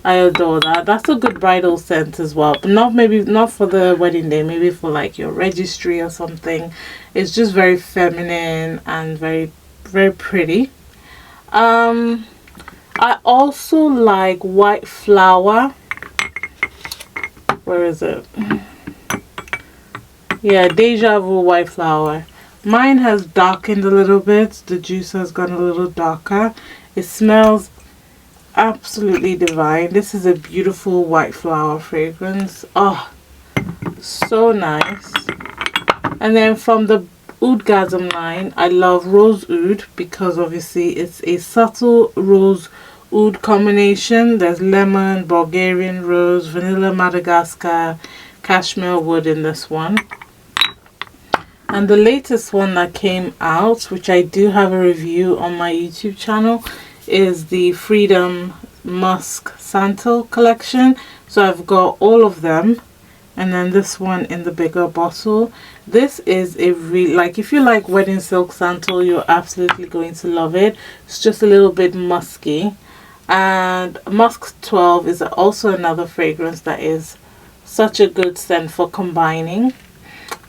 adore that. That's a good bridal scent as well, but not for the wedding day, maybe for like your registry or something. It's just very feminine and very, very pretty. I also like White Flower. Where is it? Yeah, Deja Vu White Flower. Mine has darkened a little bit. The juice has gone a little darker. It smells absolutely divine. This is a beautiful white flower fragrance. Oh, so nice. And then from the Oudgasm line, I love Rose Oud, because obviously it's a subtle rose oud combination. There's lemon, Bulgarian rose, vanilla Madagascar, cashmere wood in this one. And the latest one that came out, which I do have a review on my YouTube channel, is the Freedom Musk Santal collection. So I've got all of them, and then this one in the bigger bottle. This is a really, like, if you like Wedding Silk Santal, you're absolutely going to love it. It's just a little bit musky. And Musk 12 is also another fragrance that is such a good scent for combining.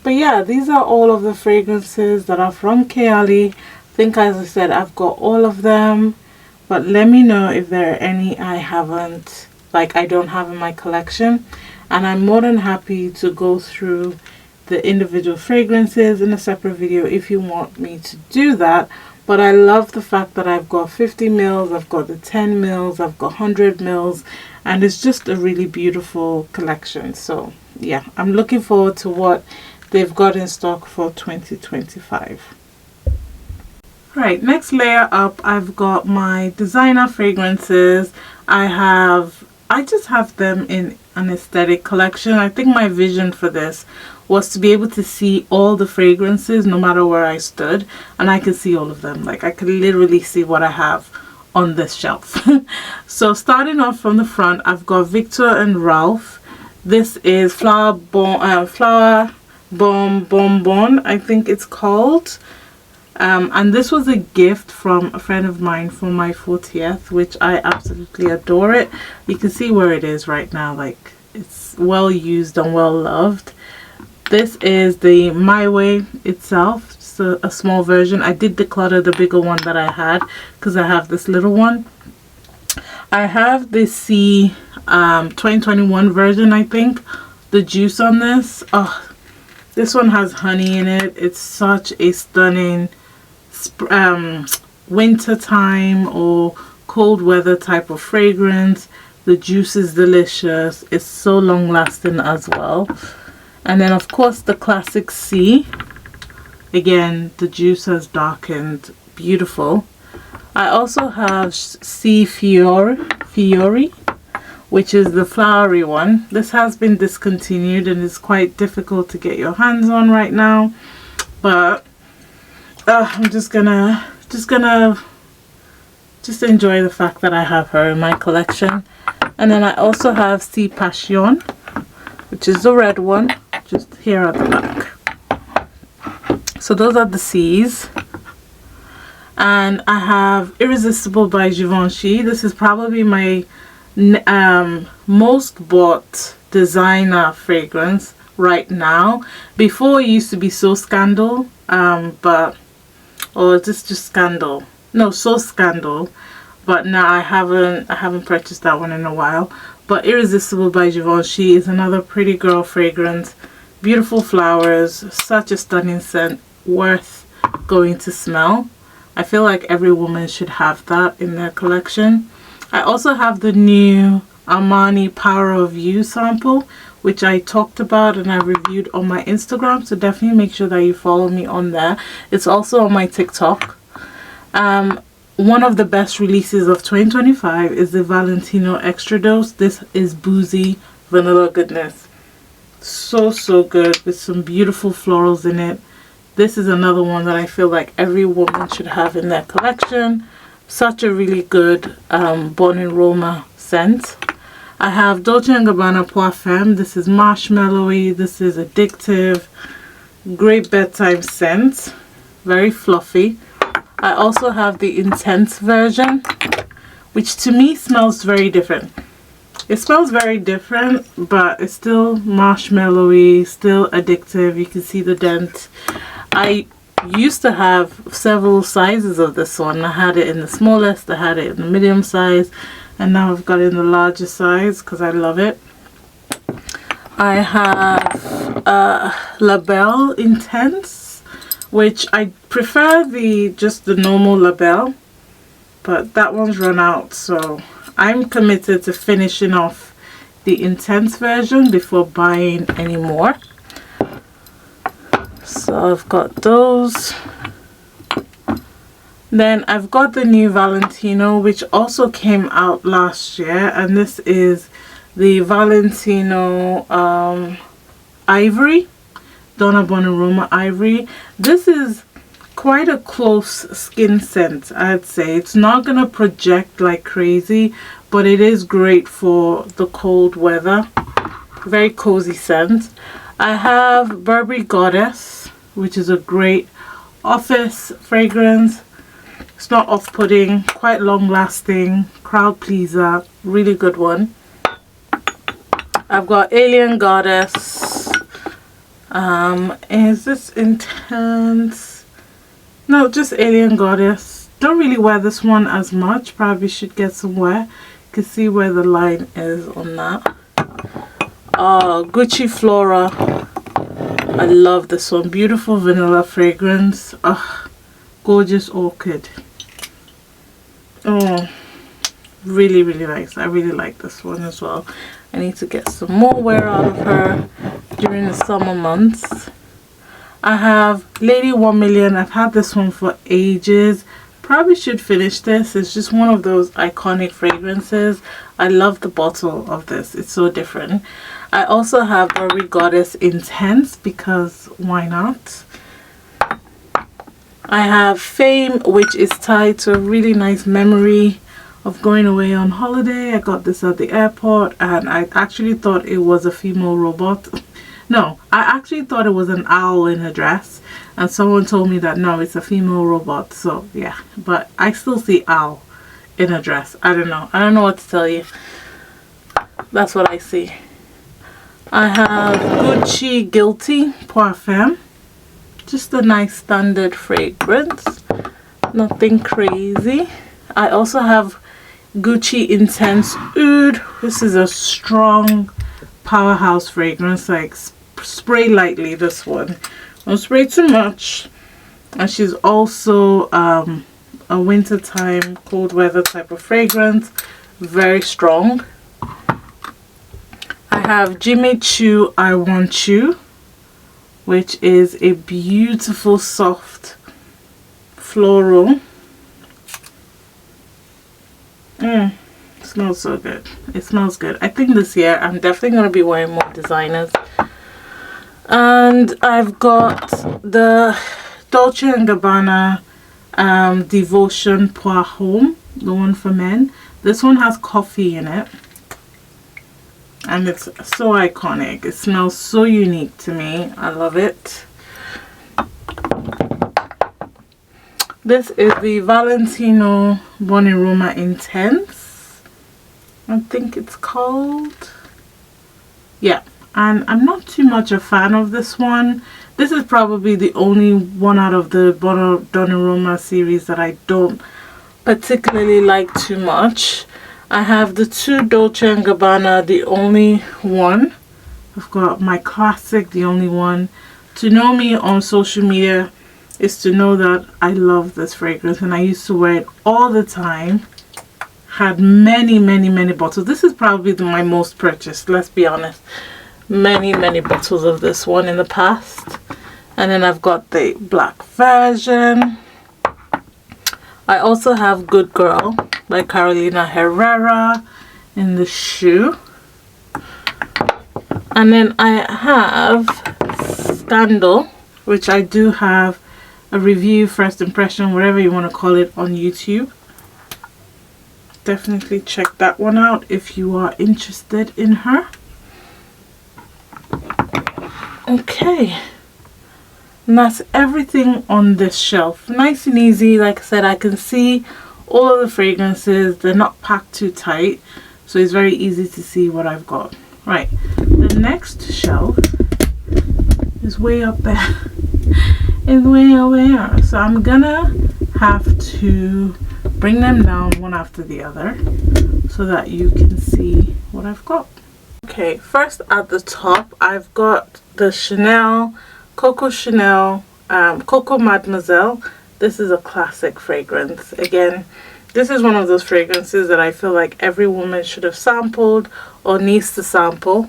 But yeah, these are all of the fragrances that are from Kayali. I think, as I said, I've got all of them, but let me know if there are any I don't have in my collection, and I'm more than happy to go through the individual fragrances in a separate video if you want me to do that. But I love the fact that I've got 50 mils, I've got the 10 mils, I've got 100 mils, and it's just a really beautiful collection. So yeah, I'm looking forward to what they've got in stock for 2025. Right, next layer up, I've got my designer fragrances. I just have them in an aesthetic collection. I think my vision for this was to be able to see all the fragrances no matter where I stood, and I could see all of them. Like I could literally see what I have on this shelf. So starting off from the front, I've got Victor and Ralph. This is Flower Bomb Bonbon, I think it's called. And this was a gift from a friend of mine for my 40th, which I absolutely adore it. You can see where it is right now, like it's well used and well loved. This is the My Way itself, just a small version. I did declutter the bigger one that I had because I have this little one. I have the C 2021 version, I think. The juice on this, oh, this one has honey in it. It's such a stunning winter time or cold weather type of fragrance. The juice is delicious. It's so long lasting as well. And then of course the classic C. Again, the juice has darkened. Beautiful. I also have C Fiori, which is the flowery one. This has been discontinued and is quite difficult to get your hands on right now, but I'm just gonna enjoy the fact that I have her in my collection. And then I also have C Passion, which is the red one, just here at the back. So those are the C's. And I have Irresistible by Givenchy. This is probably my most bought designer fragrance right now. Before it used to be So Scandal, or just Scandal. No, So Scandal. But now I haven't purchased that one in a while. But Irresistible by Givenchy is another pretty girl fragrance. Beautiful flowers, such a stunning scent, worth going to smell. I feel like every woman should have that in their collection. I also have the new Armani Power of You sample, which I talked about and I reviewed on my Instagram, so definitely make sure that you follow me on there. It's also on my TikTok. One of the best releases of 2025 is the Valentino Extra Dose. This is boozy vanilla goodness. So good, with some beautiful florals in it. This is another one that I feel like every woman should have in their collection. Such a really good Bon Aroma scent. I have Dolce & Gabbana Parfum. This is marshmallowy. This is addictive. Great bedtime scent. Very fluffy. I also have the Intense version, which to me smells very different. It smells very different, but it's still marshmallowy, still addictive. You can see the dent. I used to have several sizes of this one. I had it in the smallest, I had it in the medium size, and now I've got it in the larger size because I love it. I have La Belle Intense, which I prefer just the normal La Belle, but that one's run out, so I'm committed to finishing off the Intense version before buying any more. So I've got those. Then I've got the new Valentino, which also came out last year, and this is the Valentino Ivory, Donna Bon Aroma Ivory. This is quite a close skin scent, I'd say. It's not gonna project like crazy, but it is great for the cold weather. Very cozy scent. I have Burberry Goddess, which is a great office fragrance. It's not off-putting, quite long-lasting, crowd pleaser, really good one. I've got Alien Goddess. Is this Intense? No, just Alien Goddess. Don't really wear this one as much. Probably should get some wear. You can see where the line is on that. Gucci Flora. I love this one. Beautiful vanilla fragrance. Gorgeous orchid. Oh, really nice. I really like this one as well. I need to get some more wear out of her during the summer months. I have Lady 1 Million. I've had this one for ages. Probably should finish this. It's just one of those iconic fragrances. I love the bottle of this. It's so different. I also have Burberry Goddess Intense, because why not? I have Fame, which is tied to a really nice memory of going away on holiday. I got this at the airport and I actually thought it was a female robot. No, I actually thought it was an owl in a dress, and someone told me that no, it's a female robot. So yeah, but I still see owl in a dress. I don't know what to tell you. That's what I see. I have Gucci Guilty Parfum. Just a nice standard fragrance, nothing crazy. I also have Gucci Intense Oud. This is a strong powerhouse fragrance. Like, spray lightly, this one, don't spray too much. And she's also a wintertime cold weather type of fragrance, very strong. I have Jimmy Choo I Want You, which is a beautiful soft floral. Smells so good. It smells good. I think this year I'm definitely going to be wearing more designers. And I've got the Dolce & Gabbana Devotion Pour Homme, the one for men. This one has coffee in it. And it's so iconic. It smells so unique to me. I love it. This is the Valentino Buonaroma Intense, I think it's called. Yeah, and I'm not too much a fan of this one. This is probably the only one out of the Buonaroma series that I don't particularly like too much. I have the two Dolce & Gabbana, the only one. I've got my classic, the only one. To know me on social media is to know that I love this fragrance and I used to wear it all the time. Had many bottles. This is probably my most purchased, let's be honest. Many bottles of this one in the past. And then I've got the black version. I also have Good Girl by Carolina Herrera in the shoe. And then I have Scandal, which I do have a review, first impression, whatever you want to call it, on YouTube. Definitely check that one out if you are interested in her. Okay, and that's everything on this shelf. Nice and easy. Like I said, I can see all of the fragrances. They're not packed too tight, so it's very easy to see what I've got. Right, the next shelf is way up there. It's way over here, so I'm gonna have to bring them down one after the other so that you can see what I've got. Okay, first at the top I've got the Chanel Coco Mademoiselle. This is a classic fragrance. Again, this is one of those fragrances that I feel like every woman should have sampled or needs to sample.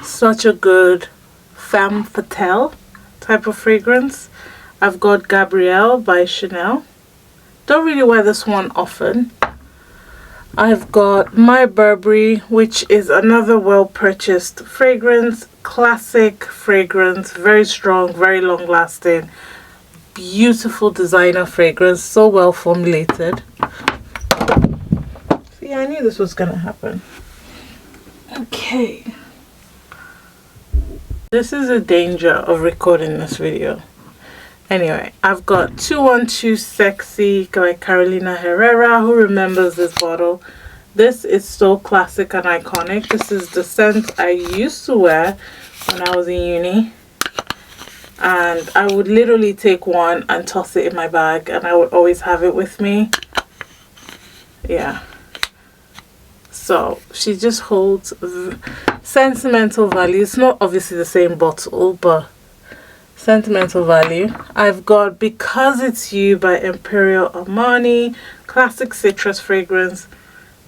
Such a good femme fatale type of fragrance. I've got Gabrielle by Chanel. Don't really wear this one often. I've got My Burberry, which is another well-purchased fragrance. Classic fragrance, very strong, very long-lasting, beautiful designer fragrance, so well formulated. See, I knew this was gonna happen. Okay. This is a danger of recording this video. Anyway, I've got 212 Sexy by Carolina Herrera. Who remembers this bottle? This is so classic and iconic. This is the scent I used to wear when I was in uni. And I would literally take one and toss it in my bag, and I would always have it with me. Yeah. So she just holds sentimental value. It's not obviously the same bottle, but sentimental value. I've got Because It's You by Imperial Armani. Classic citrus fragrance.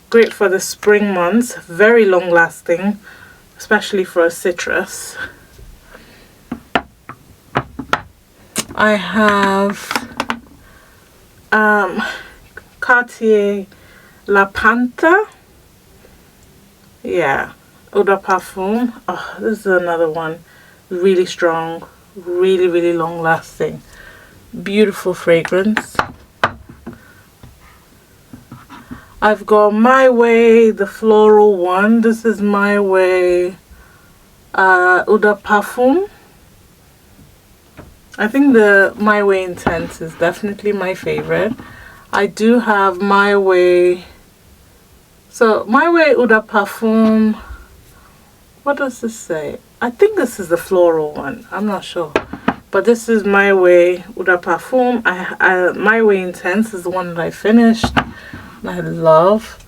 Great for the spring months. Very long lasting, especially for a citrus. I have Cartier La Panther. Yeah, Eau de Parfum. Oh, this is another one. Really strong, really long lasting. Beautiful fragrance. I've got My Way, the floral one. This is My Way Eau de Parfum. I think the My Way Intense is definitely my favorite. I do have My Way. So My Way Eau de Parfum. What does this say? I think this is the floral one. I'm not sure. But this is My Way Eau de Parfum. My Way Intense is the one that I finished. I love.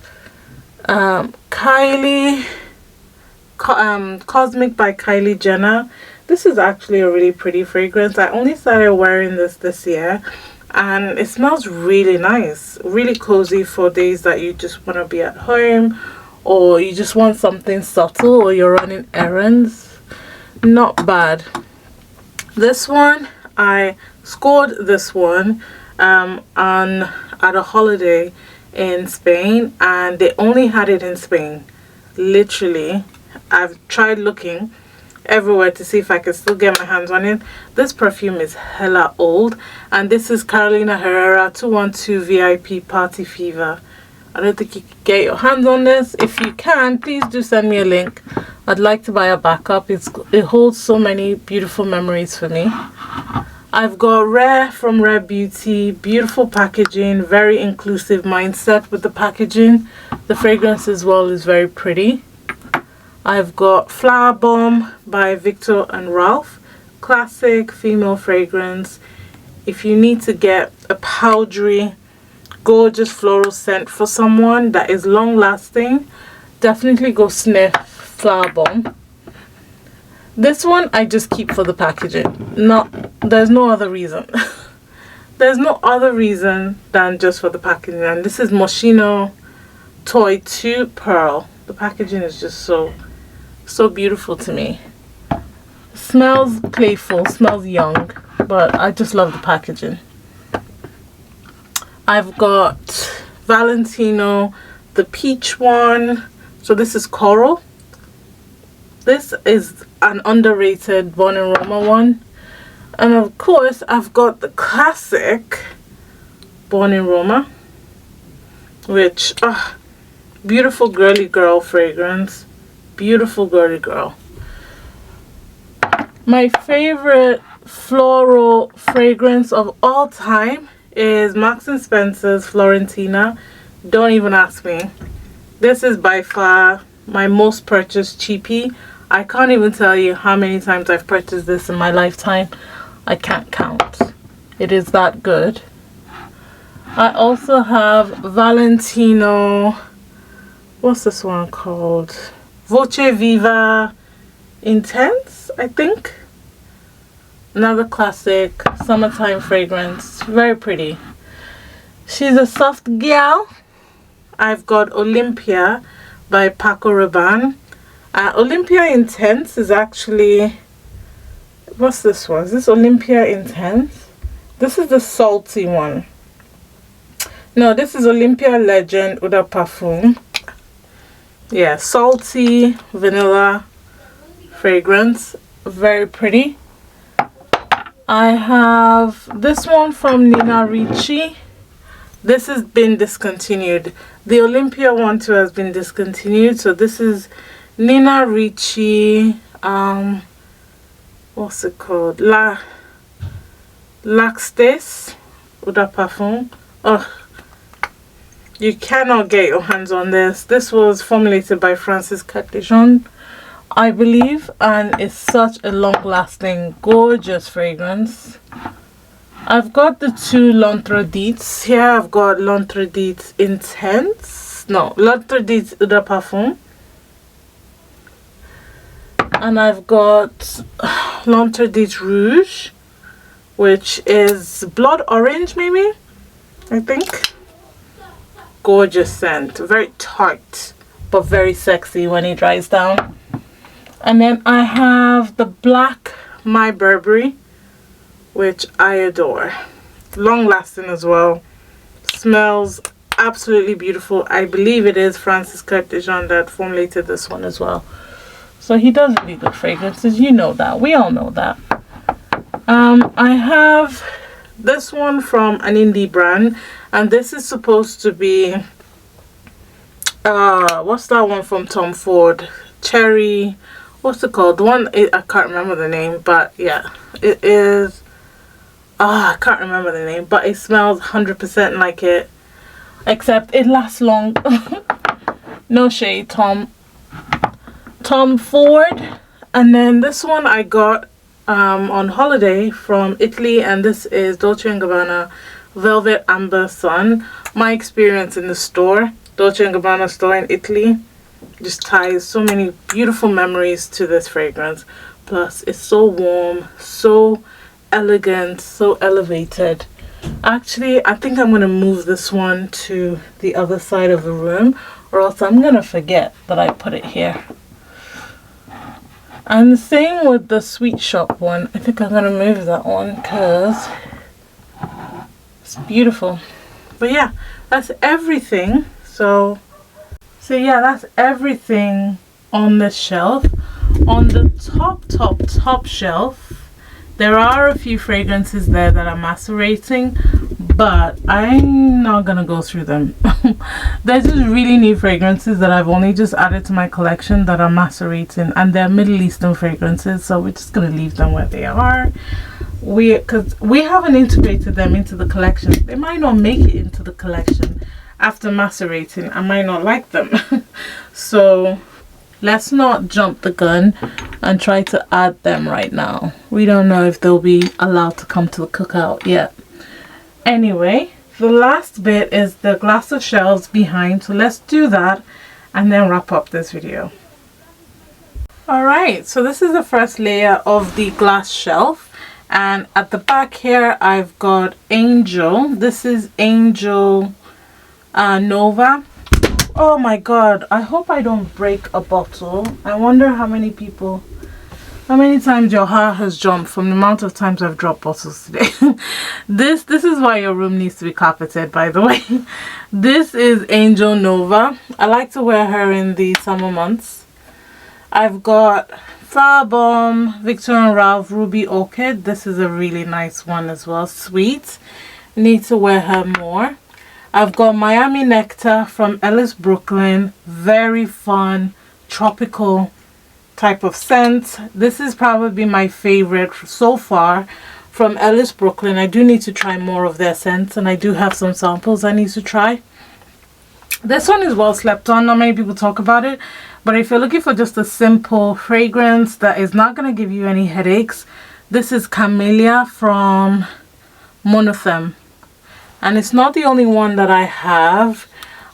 Kylie. Cosmic by Kylie Jenner. This is actually a really pretty fragrance. I only started wearing this year, and it smells really nice, really cozy for days that you just want to be at home, or you just want something subtle, or you're running errands. Not bad. This one, I scored this one at a holiday in Spain, and they only had it in Spain. Literally, I've tried looking everywhere to see if I can still get my hands on it. This perfume is hella old, and this is Carolina Herrera 212 VIP Party Fever. I don't think you can get your hands on this. If you can, please do send me a link. I'd like to buy a backup. It holds so many beautiful memories for me. I've got Rare from Rare Beauty. Beautiful packaging, very inclusive mindset with the packaging. The fragrance as well is very pretty. I've got Flower Bomb by Viktor and Ralph. Classic female fragrance. If you need to get a powdery, gorgeous floral scent for someone that is long lasting, definitely go sniff Flower Bomb. This one I just keep for the packaging. There's no other reason. There's no other reason than just for the packaging. And this is Moschino Toy 2 Pearl. The packaging is just so beautiful to me. Smells playful, smells young, but I just love the packaging. I've got Valentino, the peach one. So this is Coral. This is an underrated Born in Roma one. And of course, I've got the classic Born in Roma, which, beautiful girly girl fragrance. Beautiful girly girl. My favorite floral fragrance of all time is Marks & Spencer's Florentina. Don't even ask me. This is by far my most purchased cheapie. I can't even tell you how many times I've purchased this in my lifetime. I can't count. It is that good. I also have Valentino. What's this one called? Voce Viva Intense, I think. Another classic summertime fragrance. Very pretty. She's a soft gal. I've got Olympia by Paco Rabanne. Olympia Intense is actually... What's this one? Is this Olympia Intense? This is the salty one. No, this is Olympia Legend Eau de Parfum. Yeah, salty vanilla fragrance. Very pretty. I have this one from Nina Ricci. This has been discontinued. The Olympia one too has been discontinued. So this is Nina Ricci. What's it called? L'Axtes Eau de Parfum. Ugh. You cannot get your hands on this. This was formulated by Francis Catijon, I believe, and it's such a long-lasting, gorgeous fragrance. I've got the two L'Interdits. Here I've got L'Interdit Intense. No, L'Interdit Eau de Parfum. And I've got L'Interdit Rouge, which is blood orange maybe, I think. Gorgeous scent, very tart but very sexy when it dries down. And then I have the black My Burberry, which I adore. Long lasting as well. Smells absolutely beautiful. I believe it is Francis Kurt Dijon that formulated this one as well. So he does really good fragrances. You know that. We all know that. I have this one from an indie brand, and this is supposed to be what's that one from Tom Ford? Cherry, what's it called? The one, I can't remember the name, but yeah, it is, I can't remember the name, but it smells 100% like it, except it lasts long. No shade, Tom Ford. And then this one I got on holiday from Italy, and this is Dolce & Gabbana Velvet Amber Sun. My experience in the store, Dolce & Gabbana store in Italy, just ties so many beautiful memories to this fragrance. Plus it's so warm, so elegant, so elevated. Actually, I think I'm going to move this one to the other side of the room, or else I'm going to forget that I put it here. And the same with the Sweet Shop one. I think I'm going to move that one because it's beautiful. But yeah, that's everything. So yeah, that's everything on this shelf. On the top shelf, there are a few fragrances there that are macerating, but I'm not gonna go through them. There's just really new fragrances that I've only just added to my collection that are macerating, and they're Middle Eastern fragrances, so we're just gonna leave them where they are. Because we haven't integrated them into the collection. They might not make it into the collection after macerating. I might not like them. So let's not jump the gun and try to add them right now. We don't know if they'll be allowed to come to the cookout yet. Anyway, the last bit is the glass of shelves behind, so let's do that and then wrap up this video. Alright, so this is the first layer of the glass shelf, and at the back here I've got Angel. This is Angel Nova. Oh my god, I hope I don't break a bottle. I wonder how many times your heart has jumped from the amount of times I've dropped bottles today. This is why your room needs to be carpeted, by the way. This is Angel Nova. I like to wear her in the summer months. I've got Flower Bomb, Victor and Ralph Ruby Orchid. This is a really nice one as well. Sweet. Need to wear her more. I've got Miami Nectar from Ellis Brooklyn. Very fun, tropical type of scent. This is probably my favorite so far from Ellis Brooklyn. I do need to try more of their scents, and I do have some samples I need to try. This one is well slept on. Not many people talk about it, but if you're looking for just a simple fragrance that is not going to give you any headaches, this is Camellia from Monothem. And it's not the only one that I have.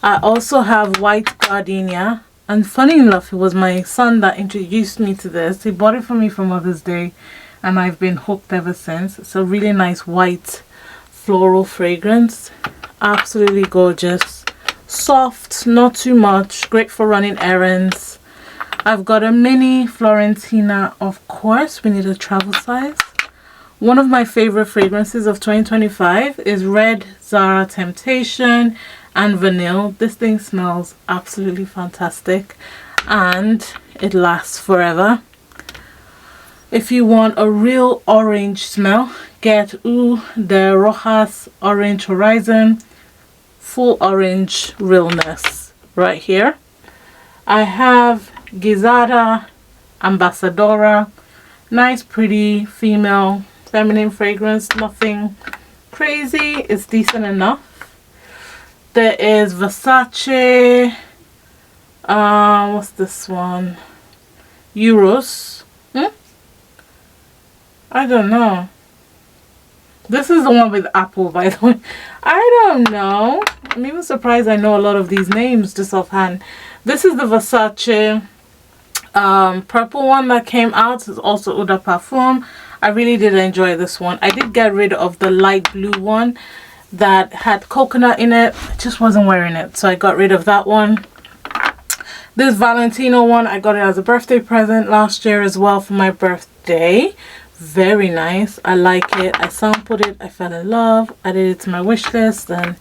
I also have White Gardenia. And funny enough, it was my son that introduced me to this. He bought it for me for Mother's Day, and I've been hooked ever since. It's a really nice white floral fragrance. Absolutely gorgeous. Soft, not too much. Great for running errands. I've got a mini Florentina, of course. We need a travel size. One of my favorite fragrances of 2025 is Red Zara Temptation and Vanille. This thing smells absolutely fantastic, and it lasts forever. If you want a real orange smell, get Eau de Rojas Orange Horizon. Full orange realness right here. I have Gizada Ambassadora. Nice, pretty, female, feminine fragrance. Nothing crazy. It's decent enough. There is Versace. What's this one? Euros. I don't know. This is the one with apple, by the way. I don't know. I'm even surprised I know a lot of these names just offhand. This is the Versace purple one that came out. It's also Eau de Parfum. I really did enjoy this one. I did get rid of the light blue one that had coconut in it. I just wasn't wearing it, so I got rid of that one. This Valentino one, I got it as a birthday present last year as well for my birthday. Very nice. I like it. I sampled it. I fell in love. Added it to my wish list, and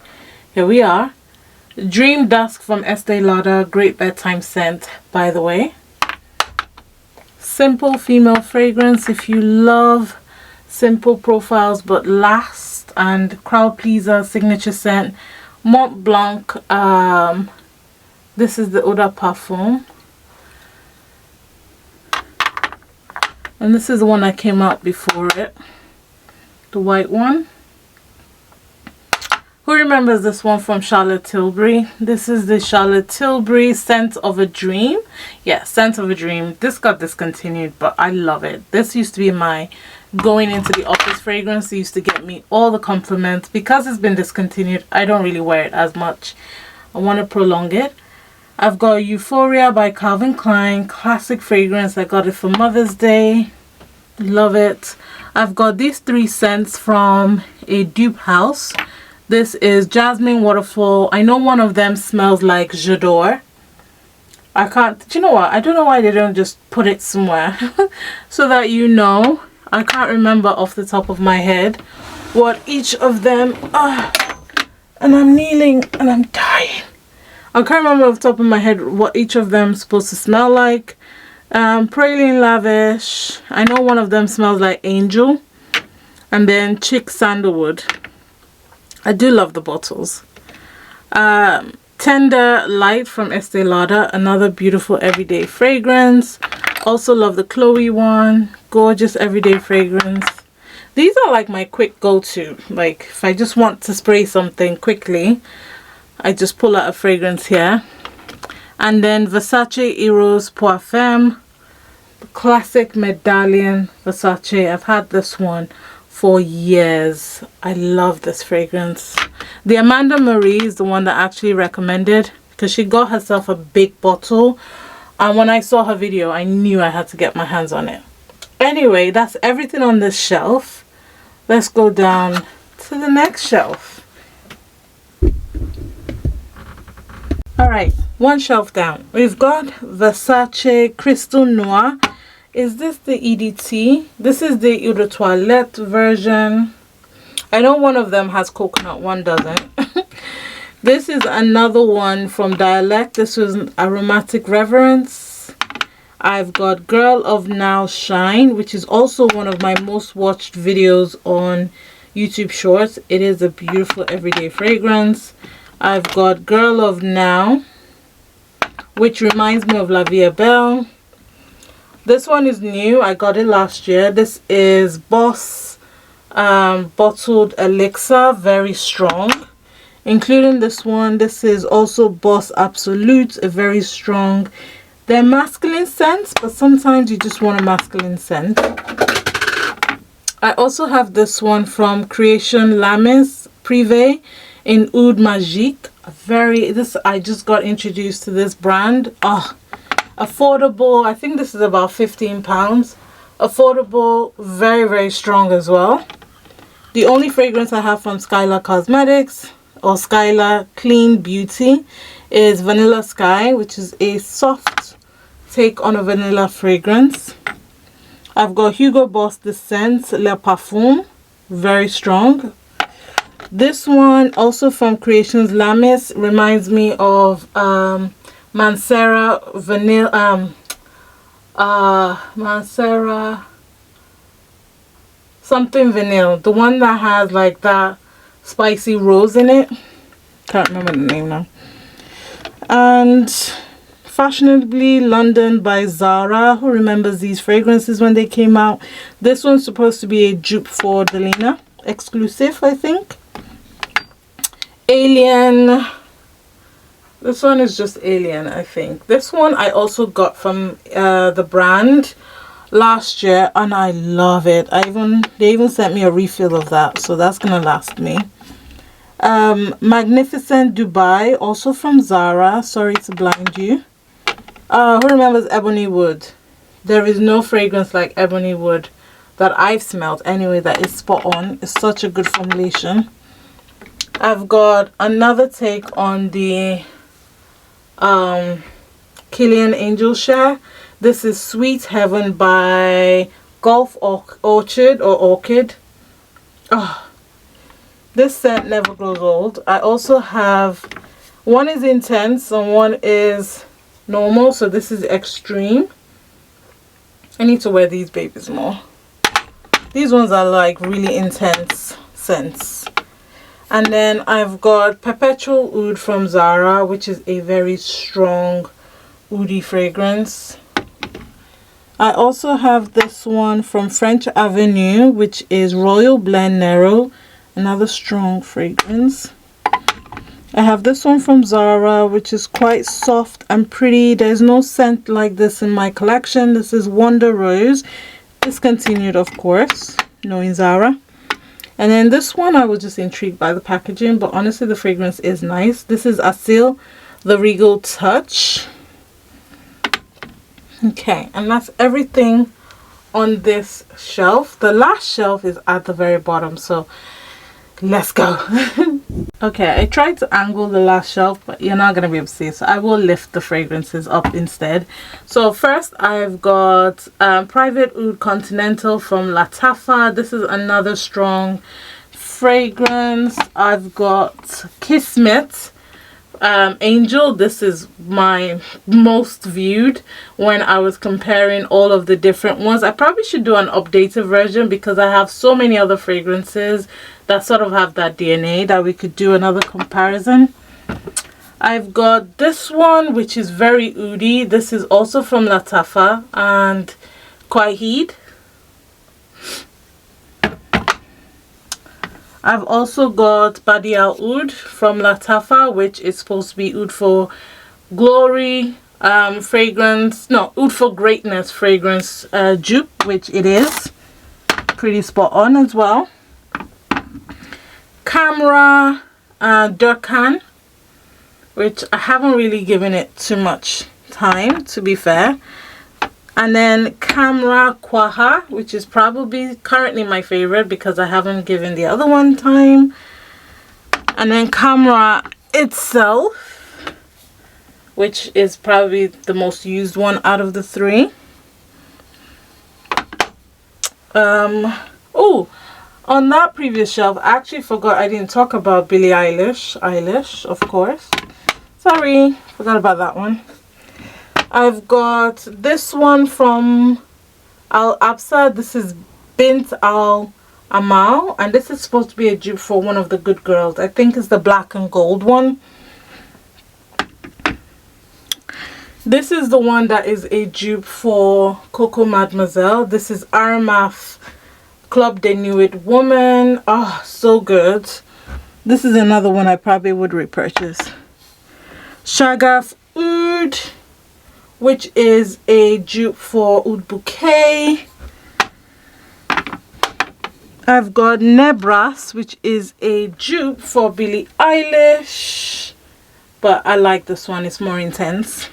here we are. Dream Dusk from Estee Lauder. Great bedtime scent, by the way. Simple female fragrance. If you love simple profiles but last, and crowd pleaser signature scent. Mont Blanc. This is the Eau de Parfum. And this is the one that came out before it. The white one. Who remembers this one from Charlotte Tilbury? This is the Charlotte Tilbury Scent of a Dream. Yeah, Scent of a Dream. This got discontinued, but I love it. This used to be my going into the office fragrance. It used to get me all the compliments. Because it's been discontinued, I don't really wear it as much. I want to prolong it. I've got Euphoria by Calvin Klein. Classic fragrance. I got it for Mother's Day. Love it. I've got these 3 scents from a dupe house. This is Jasmine Waterfall. I know one of them smells like J'adore. I can't, do you know what? I don't know why they don't just put it somewhere so that you know. I can't remember off the top of my head what each of them are. And I'm kneeling and I'm dying. I can't remember off the top of my head what each of them is supposed to smell like. Praline Lavish. I know one of them smells like Angel. And then Chick Sandalwood. I do love the bottles. Tender Light from Estee Lauder. Another beautiful everyday fragrance. Also love the Chloe one. Gorgeous everyday fragrance. These are like my quick go-to. Like if I just want to spray something quickly, I just pull out a fragrance here. And then Versace Eros Parfum. The classic medallion Versace. I've had this one for years. I love this fragrance. The Amanda Marie is the one that actually recommended, because she got herself a big bottle, and when I saw her video I knew I had to get my hands on it. Anyway, that's everything on this shelf. Let's go down to the next shelf. Alright, one shelf down. We've got Versace Crystal Noir. Is this the EDT? This is the Eau de Toilette version. I know one of them has coconut, one doesn't. This is another one from Dialect. This was Aromatic Reverence. I've got Girl of Now Shine, which is also one of my most watched videos on YouTube Shorts. It is a beautiful everyday fragrance. I've got Girl of Now, which reminds me of La Vie Est Belle. This one is new. I got it last year. This is Boss Bottled Elixir. Very strong. Including this one. This is also Boss Absolute. A very strong. They're masculine scents, but sometimes you just want a masculine scent. I also have this one from Creation Lamis Privé in Oud Magique. I just got introduced to this brand. Affordable. I think this is about £15. Affordable, very, very strong as well. The only fragrance I have from Skylar Cosmetics or Skylar Clean Beauty is Vanilla Sky, which is a soft take on a vanilla fragrance. I've got Hugo Boss The Scent Le Parfum, very strong. This one also from Creations Lamis reminds me of Mancera Vanilla, Mancera something vanilla, the one that has like that spicy rose in it. Can't remember the name now. And Fashionably London by Zara. Who remembers these fragrances when they came out? This one's supposed to be a dupe for Delina exclusive, I think. Alien. This one is just Alien, I think. This one I also got from the brand last year, and I love it. They even sent me a refill of that, so that's gonna last me. Magnificent Dubai, also from Zara. Sorry to blind you. Who remembers Ebony Wood? There is no fragrance like Ebony Wood that I've smelled anyway that is spot on. It's such a good formulation. I've got another take on the Killian Angel Share. This is Sweet Heaven by Orchid or Orchid. Oh, this scent never grows old. I also have, one is intense and one is normal, so this is extreme. I need to wear these babies more. These ones are like really intense scents. And then I've got Perpetual Oud from Zara, which is a very strong oudy fragrance. I also have this one from French Avenue, which is Royal Blend Nero, another strong fragrance. I have this one from Zara, which is quite soft and pretty. There's no scent like this in my collection. This is Wonder Rose, discontinued of course, knowing Zara. And then this one, I was just intrigued by the packaging, but honestly the fragrance is nice. This is Asil, the Regal Touch. Okay, and that's everything on this shelf. The last shelf is at the very bottom, so let's go. Okay, I tried to angle the last shelf, but you're not gonna be able to see, so I will lift the fragrances up instead. So first I've got Private Oud Continental from Lattafa. This is another strong fragrance. I've got Kismet Angel. This is my most viewed when I was comparing all of the different ones. I probably should do an updated version because I have so many other fragrances that sort of have that DNA that we could do another comparison. I've got this one, which is very oudy. This is also from Lattafa and Quahid. I've also got Badial Oud from Lattafa, which is supposed to be Oud for Glory fragrance. No, Oud for Greatness fragrance dupe, which it is. Pretty spot on as well. Camera Durkhan, which I haven't really given it too much time, to be fair. And then Camera Kwaha, which is probably currently my favorite because I haven't given the other one time. And then Camera itself, which is probably the most used one out of the three. Oh, on that previous shelf, I actually forgot I didn't talk about Billie Eilish, of course. Sorry, forgot about that one. I've got this one from Al Absa. This is Bint Al Amal, and this is supposed to be a dupe for one of the good girls. I think it's the black and gold one. This is the one that is a dupe for Coco Mademoiselle. This is Armaf Club de Nuit Woman. Oh, so good. This is another one I probably would repurchase. Shagaf Oud, which is a dupe for Oud Bouquet. I've got Nebras, which is a dupe for Billie Eilish, but I like this one, it's more intense.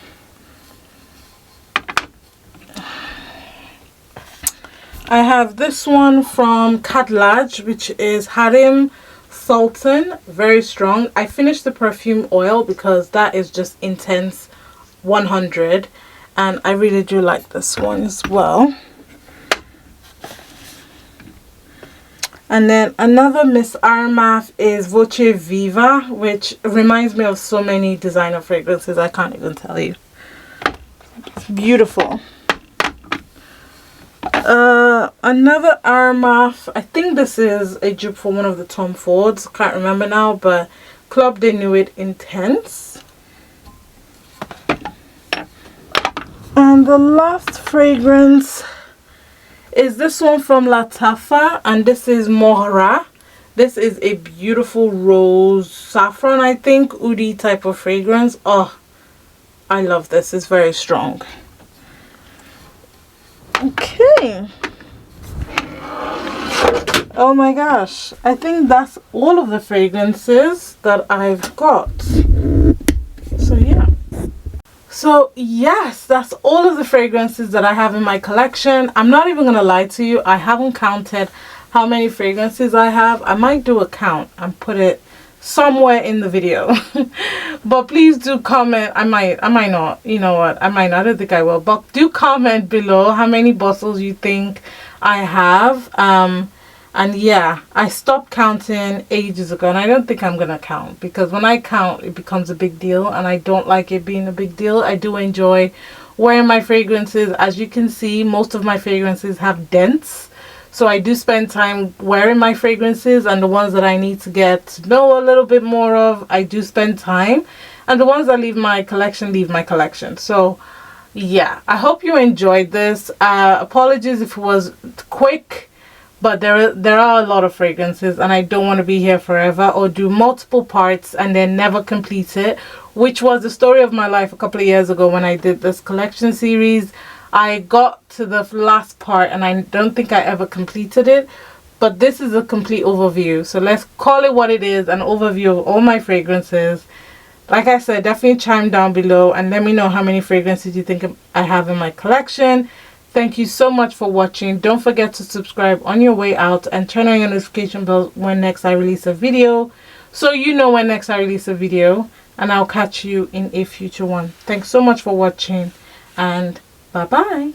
I have this one from Kadlaj, which is Harim Sultan, very strong. I finished the perfume oil because that is just intense 100, and I really do like this one as well. And then another Miss Armaf is Voce Viva, which reminds me of so many designer fragrances I can't even tell you. It's beautiful. Another Armaf, I think this is a dupe for one of the Tom Fords, can't remember now, but Club de Nuit Intense. And the last fragrance is this one from Lattafa, and this is Mohra. This is a beautiful rose saffron, I think, oudy type of fragrance. Oh, I love this. It's very strong. Okay. Oh my gosh, I think that's all of the fragrances that I've got. So yeah. So yes, that's all of the fragrances that I have in my collection. I'm not even gonna lie to you, I haven't counted how many fragrances I have. I might do a count and put it somewhere in the video. But please do comment. I might not, you know what, I might not, I don't think I will, but do comment below how many bustles you think I have. And yeah, I stopped counting ages ago, and I don't think I'm gonna count, because when I count it becomes a big deal, and I don't like it being a big deal. I do enjoy wearing my fragrances. As you can see, most of my fragrances have dents, so I do spend time wearing my fragrances, and the ones that I need to get to know a little bit more of, I do spend time, and the ones that leave my collection. So yeah, I hope you enjoyed this. Apologies if it was quick, but there are a lot of fragrances, and I don't want to be here forever or do multiple parts and then never complete it, which was the story of my life a couple of years ago when I did this collection series. I got to the last part and I don't think I ever completed it, but this is a complete overview. So let's call it what it is, an overview of all my fragrances. Like I said, definitely chime down below and let me know how many fragrances you think I have in my collection. Thank you so much for watching. Don't forget to subscribe on your way out and turn on your notification bell when next I release a video, so you know when next I release a video, and I'll catch you in a future one. Thanks so much for watching, and bye bye.